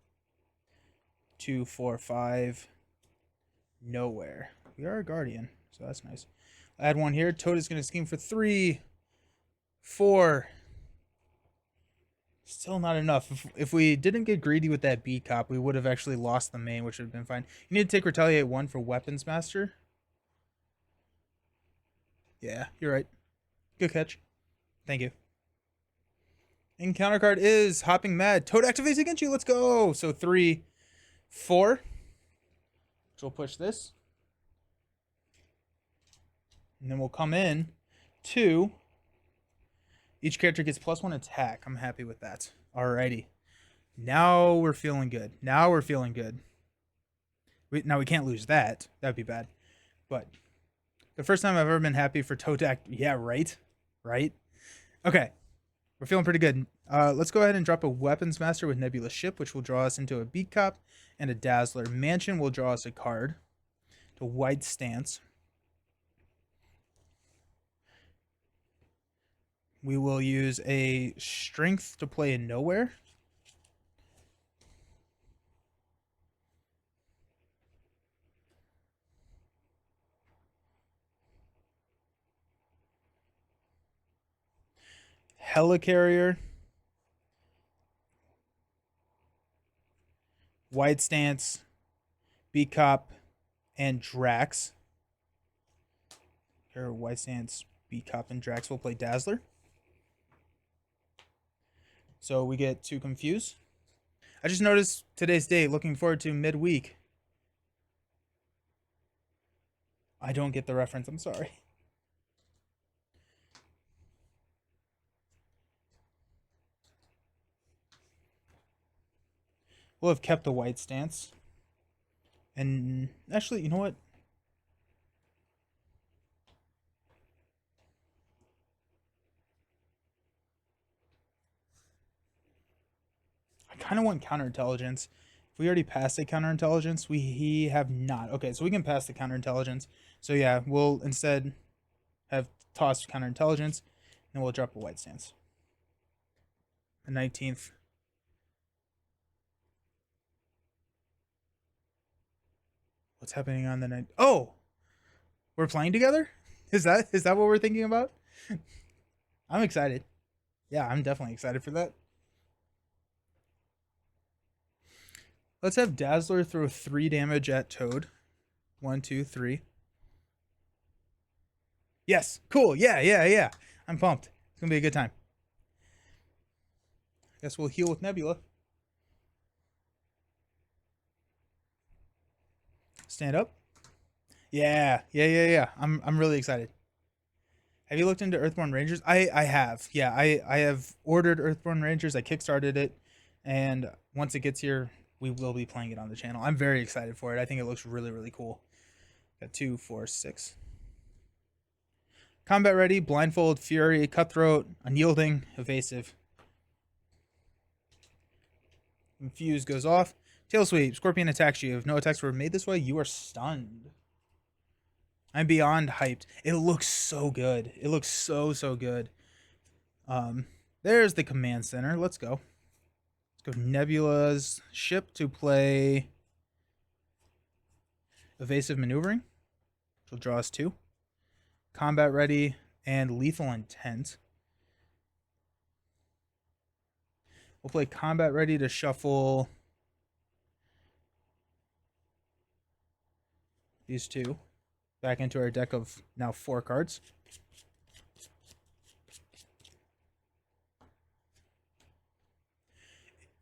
2, 4, 5. Nowhere. We are a Guardian, so that's nice. Add one here. Toad is going to scheme for 3, 4. Still not enough. If we didn't get greedy with that B cop, we would have actually lost the main, which would have been fine. You need to take Retaliate 1 for Weapons Master. Yeah, you're right. Good catch. Thank you. Encounter card is Hopping Mad. Toad activates against you. Let's go. So 3, 4. So we'll push this. And then we'll come in 2. Each character gets +1 attack. I'm happy with that. Alrighty. Now we're feeling good. Now we're feeling good. Now we can't lose that. That would be bad. But the first time I've ever been happy for Toad to act. Yeah, right? Right? Okay. We're feeling pretty good. Let's go ahead and drop a Weapons Master with Nebula Ship, which will draw us into a Beat Cop and a Dazzler. Mansion will draw us a card. To Wide Stance. We will use a Strength to play in Nowhere. Helicarrier. Wide Stance. Beat Cop. And Drax. Here, Wide Stance, Beat Cop, and Drax will play Dazzler. So we get 2 Confuse. I just noticed today's date. Looking forward to midweek. I don't get the reference. I'm sorry. We'll have kept the Wide Stance. And actually, you know what? I kind of want Counterintelligence. If we already passed a Counterintelligence, we have not. Okay, so we can pass the Counterintelligence. So yeah, we'll instead have tossed Counterintelligence, and we'll drop a Wide Stance. The 19th. What's happening on the night? Oh, we're playing together. Is that what we're thinking about? I'm excited. Yeah, I'm definitely excited for that. Let's have Dazzler throw 3 damage at Toad. 1, 2, 3. Yes, cool. Yeah. I'm pumped. It's gonna be a good time. Guess we'll heal with Nebula. Stand up. Yeah. I'm really excited. Have you looked into Earthborn Rangers? I have. Yeah, I have ordered Earthborn Rangers. I kickstarted it, and once it gets here, we will be playing it on the channel. I'm very excited for it. I think it looks really cool. Got 2, 4, 6. Combat ready, blindfold, fury, cutthroat, unyielding, evasive. Infuse goes off. Tail sweep, Scorpion attacks you. If no attacks were made this way, you are stunned. I'm beyond hyped. It looks so good. It looks so good. There's the command center. Let's go. Let's go Nebula's ship to play evasive maneuvering, which will draw us 2. Combat ready and lethal intent. We'll play combat ready to shuffle these 2 back into our deck of now 4 cards.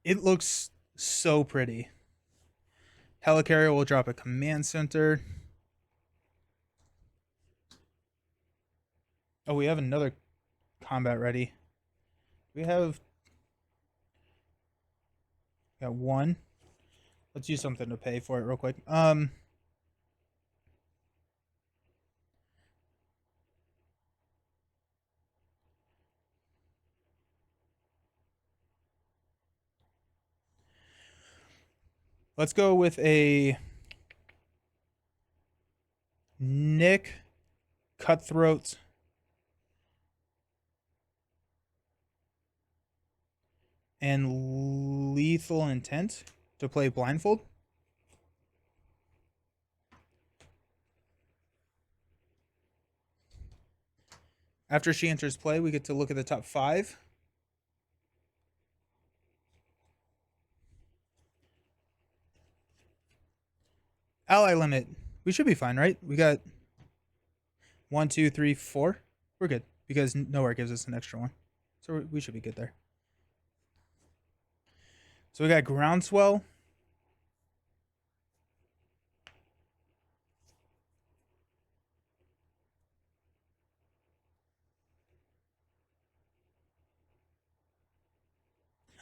It looks so pretty. Helicarrier will drop a command center. Oh, we have another combat ready. We have got 1. Let's use something to pay for it real quick. Let's go with a Nick Cutthroat and Lethal Intent to play Blindfold. After she enters play, we get to look at the top 5. Ally limit. We should be fine, right? We got 1, 2, 3, 4. We're good because nowhere gives us an extra one. So we should be good there. So we got Groundswell.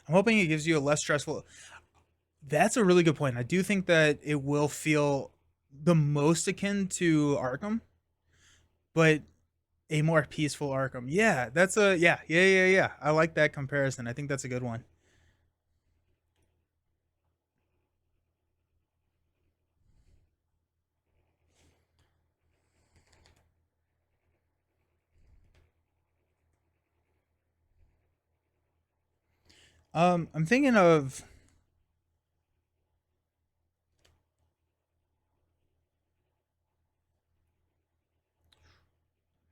I'm hoping it gives you a less stressful. That's a really good point. I do think that it will feel the most akin to Arkham, but a more peaceful Arkham. Yeah, that's a yeah. I like that comparison. I think that's a good one. I'm thinking of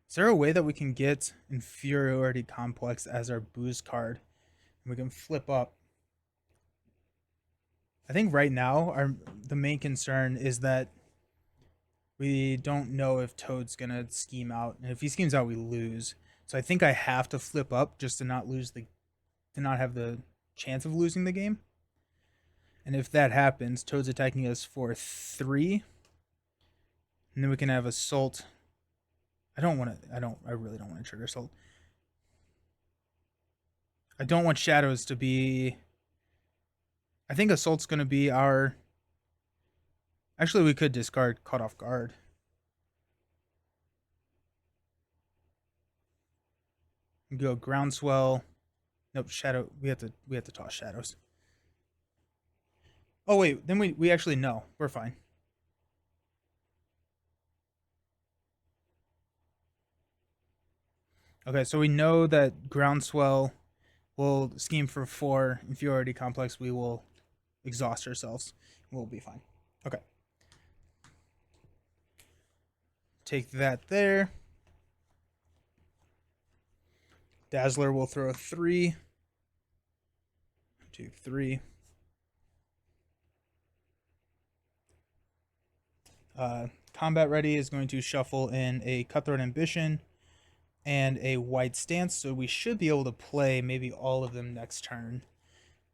is there a way that we can get Inferiority Complex as our boost card? And we can flip up. I think right now the main concern is that we don't know if Toad's gonna scheme out, and if he schemes out, we lose. So I think I have to flip up just to not lose to not have the chance of losing the game. And if that happens, Toad's attacking us for 3, and then we can have Assault. I really don't want to trigger Assault. I don't want Shadows to be. I think Assault's going to be our. Actually, we could discard Caught Off Guard. Go Groundswell. Nope, Shadow. We have to toss Shadows. Oh wait, then we actually know. We're fine. Okay, so we know that Groundswell will scheme for 4. Inferiority Complex, we will exhaust ourselves. We'll be fine. Okay. Take that there. Dazzler will throw a 3. 2, 3. Combat Ready is going to shuffle in a Cutthroat Ambition and a Wide Stance, so we should be able to play maybe all of them next turn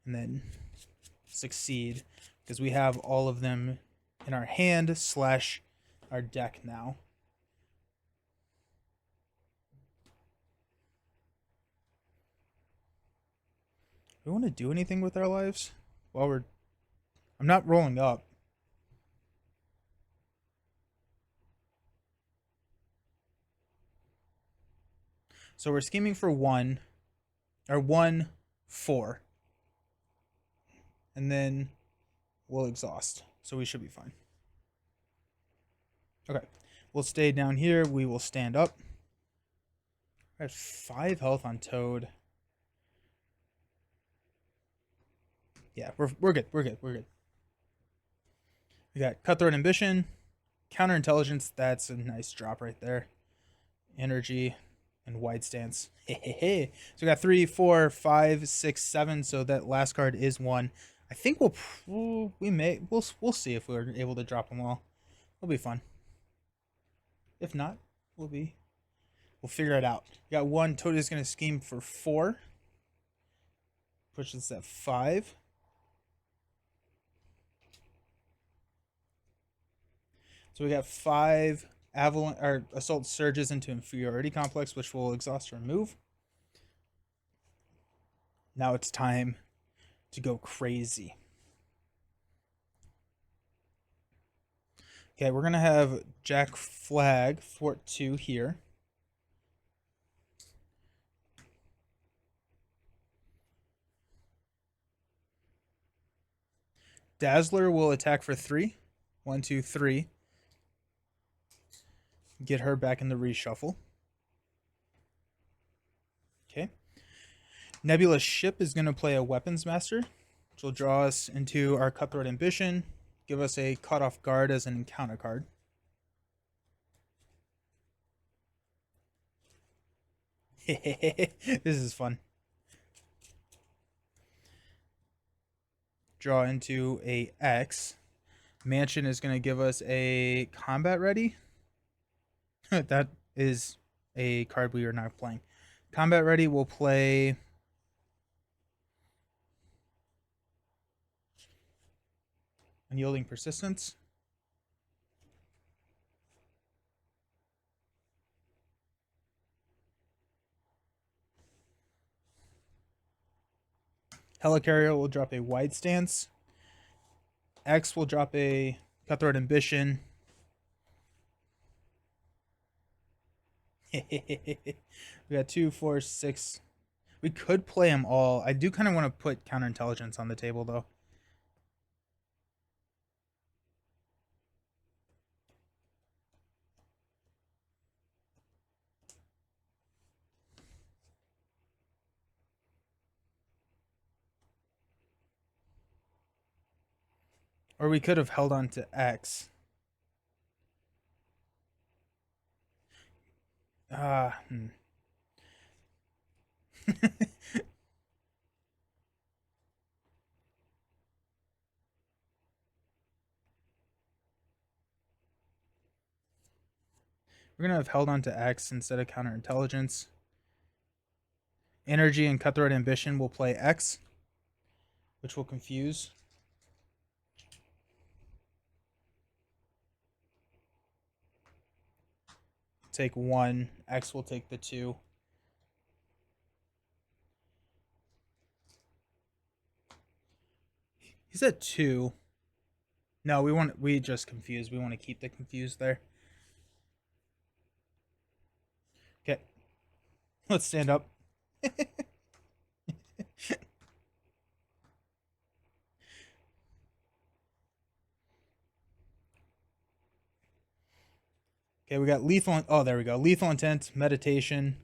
and then succeed because we have all of them in our hand / our deck now. Do we want to do anything with our lives while we're... I'm not rolling up. So we're scheming for 1, or 1, 4. And then we'll exhaust. So we should be fine. Okay. We'll stay down here. We will stand up. I have 5 health on Toad. Yeah, we're good. We're good. We're good. We got Cutthroat Ambition, Counterintelligence. That's a nice drop right there. Energy and Wide Stance. Hey. So we got 3, 4, 5, 6, 7. So that last card is 1. I think we'll see if we're able to drop them all. It'll be fun. If not, we'll figure it out. We got 1. Toad is going to scheme for 4. Pushes at 5. So we got 5 Avalanche or Assault surges into Inferiority Complex, which will exhaust or remove. Now it's time to go crazy. Okay, we're gonna have Jack Flag Fort 2 here. Dazzler will attack for 3. 1, 2, 3. Get her back in the reshuffle. Okay. Nebula's ship is going to play a Weapons Master, which will draw us into our Cutthroat Ambition, give us a Caught Off Guard as an encounter card. This is fun. Draw into a X. Mansion is going to give us a Combat Ready. That is a card we are not playing. Combat Ready will play Unyielding Persistence. Helicarrier will drop a Wide Stance. X will drop a Cutthroat Ambition. We got 2, 4, 6. We could play them all. I do kind of want to put Counterintelligence on the table, though. Or we could have held on to X. We're going to have held on to X instead of Counterintelligence. Energy and Cutthroat Ambition will play X, which will confuse. Take 1. X will take the 2. He's at 2. No, we just confused. We want to keep the confused there. Okay. Let's stand up. Okay, we got lethal. Oh, there we go. Lethal Intent, Meditation,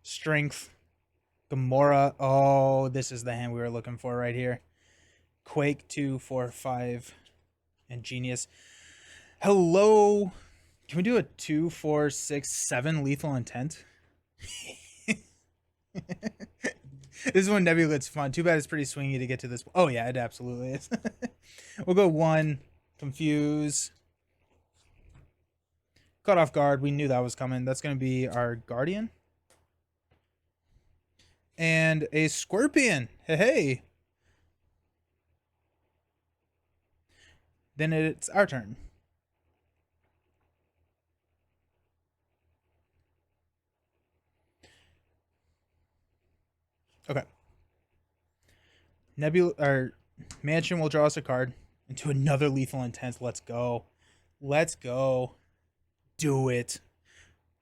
Strength, Gamora. Oh, this is the hand we were looking for right here. Quake, 2, 4, 5, and Genius. Hello. Can we do a 2, 4, 6, 7 Lethal Intent? This is when Nebula gets fun. Too bad it's pretty swingy to get to this. Oh, yeah, it absolutely is. We'll go 1, Confuse. Caught Off Guard. We knew that was coming. That's going to be our Guardian. And a Scorpion. Hey. Then it's our turn. Okay. Nebula or Mansion will draw us a card into another Lethal Intent. Let's go. Let's go. Do it.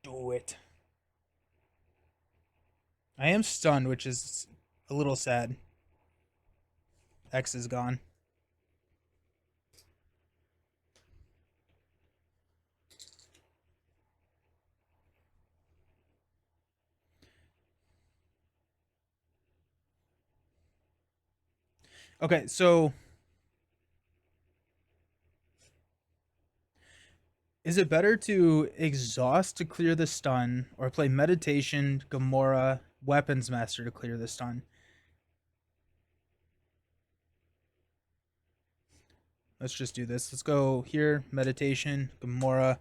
Do it. I am stunned, which is a little sad. X is gone. Okay, so is it better to exhaust to clear the stun or play Meditation, Gamora, Weapons Master to clear the stun? Let's just do this. Let's go here, Meditation, Gamora,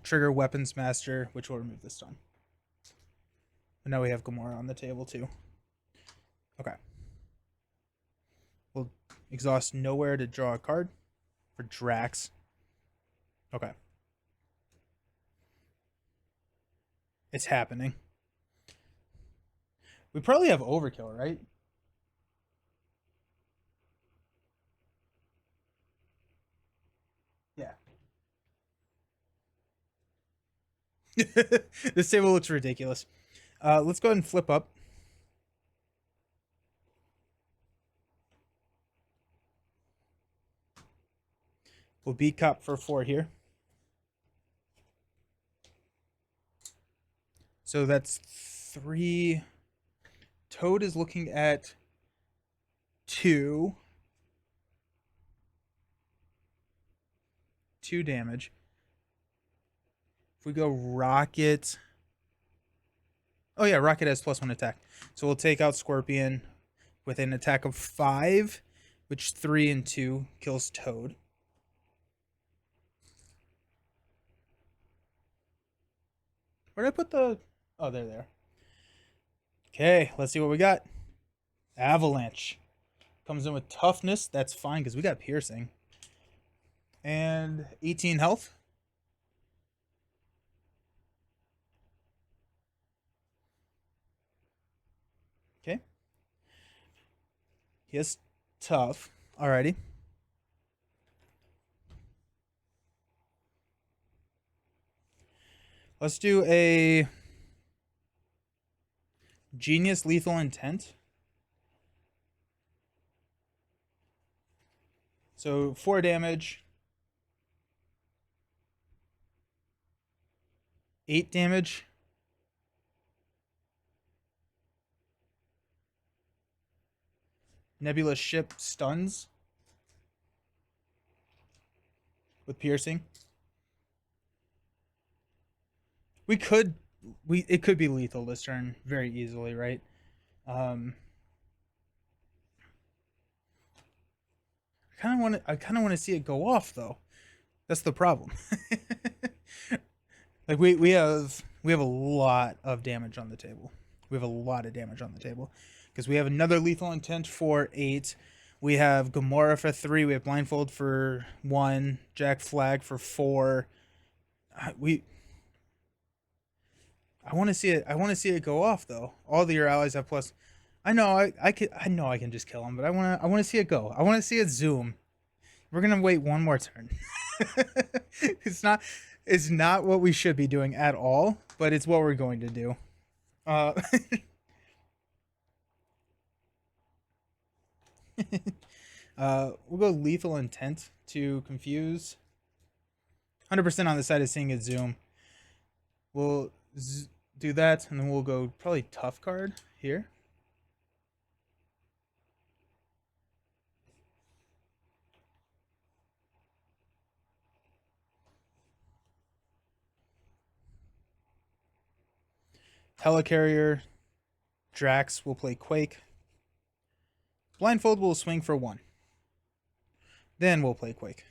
trigger Weapons Master, which will remove the stun. And now we have Gamora on the table too. Okay. We'll exhaust nowhere to draw a card for Drax. Okay. It's happening. We probably have overkill, right? Yeah. This table looks ridiculous. Let's go ahead and flip up. We'll beat Cop for 4 here. So that's 3, Toad is looking at 2 damage. If we go Rocket, oh yeah, Rocket has +1 attack, so we'll take out Scorpion with an attack of 5, which 3 and 2 kills Toad. Where'd I put the? Oh, there. Okay, let's see what we got. Avalanche comes in with toughness. That's fine because we got piercing. And 18 health. Okay. He has tough. Alrighty. Let's do a Genius Lethal Intent. So 4 damage. 8 damage. Nebula ship stuns with piercing. It could be lethal this turn very easily, right? I kind of want to see it go off though. That's the problem. Like we have a lot of damage on the table. We have a lot of damage on the table because we have another lethal intent for 8. We have Gamora for 3. We have Blindfold for 1. Jack Flag for 4. I want to see it. I want to see it go off though. All of your allies have plus. I know I can just kill him, but I want to see it go. I want to see it zoom. We're gonna wait one more turn. It's not what we should be doing at all, but it's what we're going to do. We'll go lethal intent to confuse. 100% on the side is seeing it zoom. We'll do that, and then we'll go probably tough card here. Helicarrier, Drax will play Quake. Blindfold will swing for 1. Then we'll play Quake.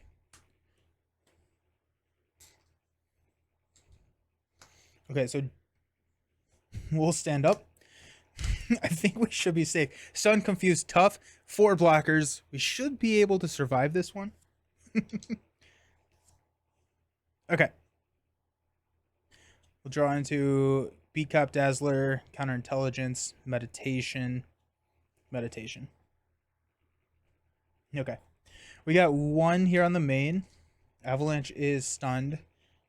Okay, so we'll stand up. I think we should be safe. Stun, confuse, tough, 4 blockers. We should be able to survive this one. Okay. We'll draw into Beat Cop, Dazzler, Counterintelligence, Meditation. Okay. We got 1 here on the main. Avalanche is stunned.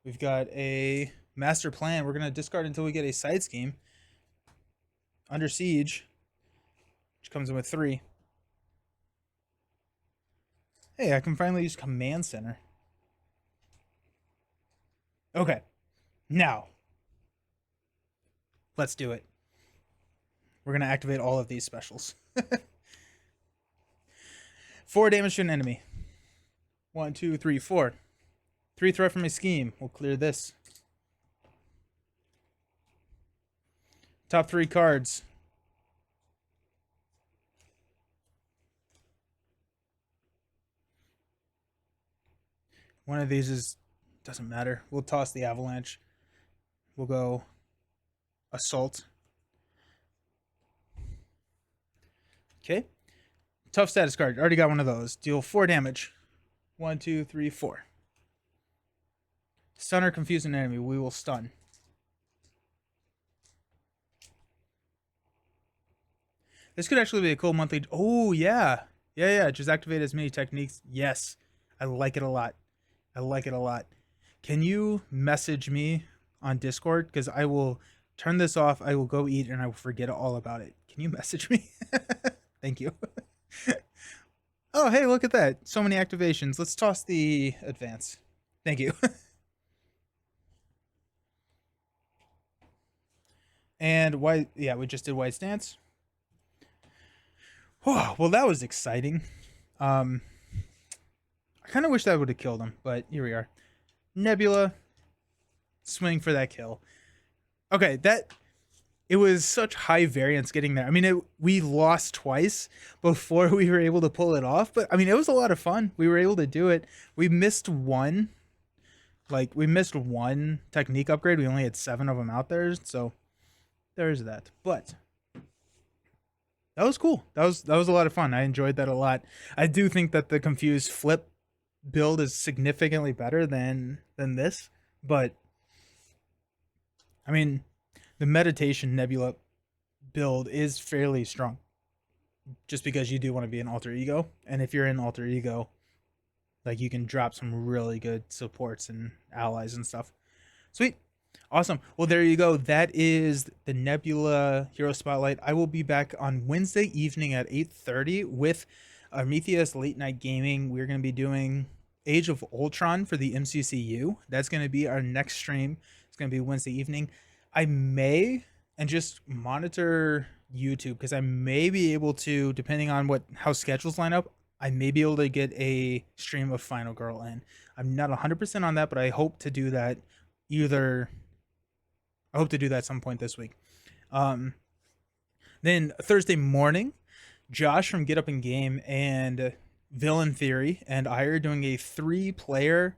We've got a Master Plan. We're going to discard until we get a Side Scheme. Under Siege, which comes in with 3. Hey, I can finally use Command Center. Okay. Now, let's do it. We're going to activate all of these specials. 4 damage to an enemy. 1, 2, 3, 4. 3 threat from a scheme. We'll clear this. Top 3 cards. One of these doesn't matter. We'll toss the Avalanche. We'll go Assault. Okay. Tough status card. Already got one of those. Deal 4 damage. 1, 2, 3, 4. Stun or confuse an enemy. We will stun. This could actually be a cool monthly. Oh, yeah. Yeah. Just activate as many techniques. Yes. I like it a lot. Can you message me on Discord? Because I will turn this off. I will go eat and I will forget all about it. Can you message me? Thank you. Oh, hey, look at that. So many activations. Let's toss the advance. Thank you. And white, yeah, we just did White Stance. Oh, well, that was exciting. Um, I kind of wish that would have killed him, but here we are. Nebula, swing for that kill. Okay, that it was such high variance getting there. I mean, we lost twice before we were able to pull it off, but I mean, it was a lot of fun. We were able to do it. We missed one, we missed one technique upgrade. We only had 7 of them out there, so there's that. But that was cool. That was a lot of fun. I enjoyed that a lot. I do think that the confused flip build is significantly better than this, but I mean, the meditation nebula build is fairly strong just because you do want to be an alter ego, and if you're in alter ego, like, you can drop some really good supports and allies and stuff. Sweet. Awesome. Well, there you go. That is the Nebula Hero Spotlight. I will be back on Wednesday evening at 8:30 with Armethius Late Night Gaming. We're going to be doing Age of Ultron for the MCCU. That's going to be our next stream. It's going to be Wednesday evening. I may, and just monitor YouTube, because I may be able to, depending on how schedules line up, I may be able to get a stream of Final Girl in. I'm not 100% on that, but I hope to do that some point this week. Then Thursday morning, Josh from Get Up and Game and Villain Theory and I are doing a 3-player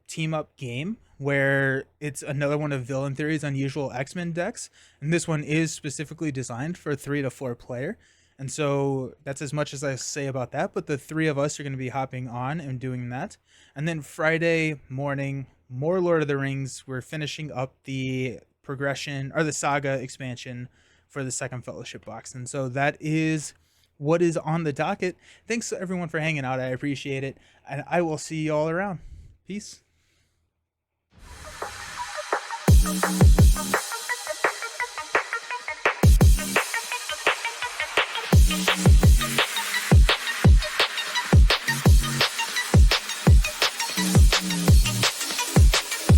team up game where it's another one of Villain Theory's unusual X-Men decks, and this one is specifically designed for 3 to 4 player. And so that's as much as I say about that, but the 3 of us are going to be hopping on and doing that. And then Friday morning, more Lord of the Rings. We're finishing up the progression, or the saga expansion, for the second Fellowship box. And so that is what is on the docket. Thanks everyone for hanging out. I appreciate it. And I will see you all around. Peace.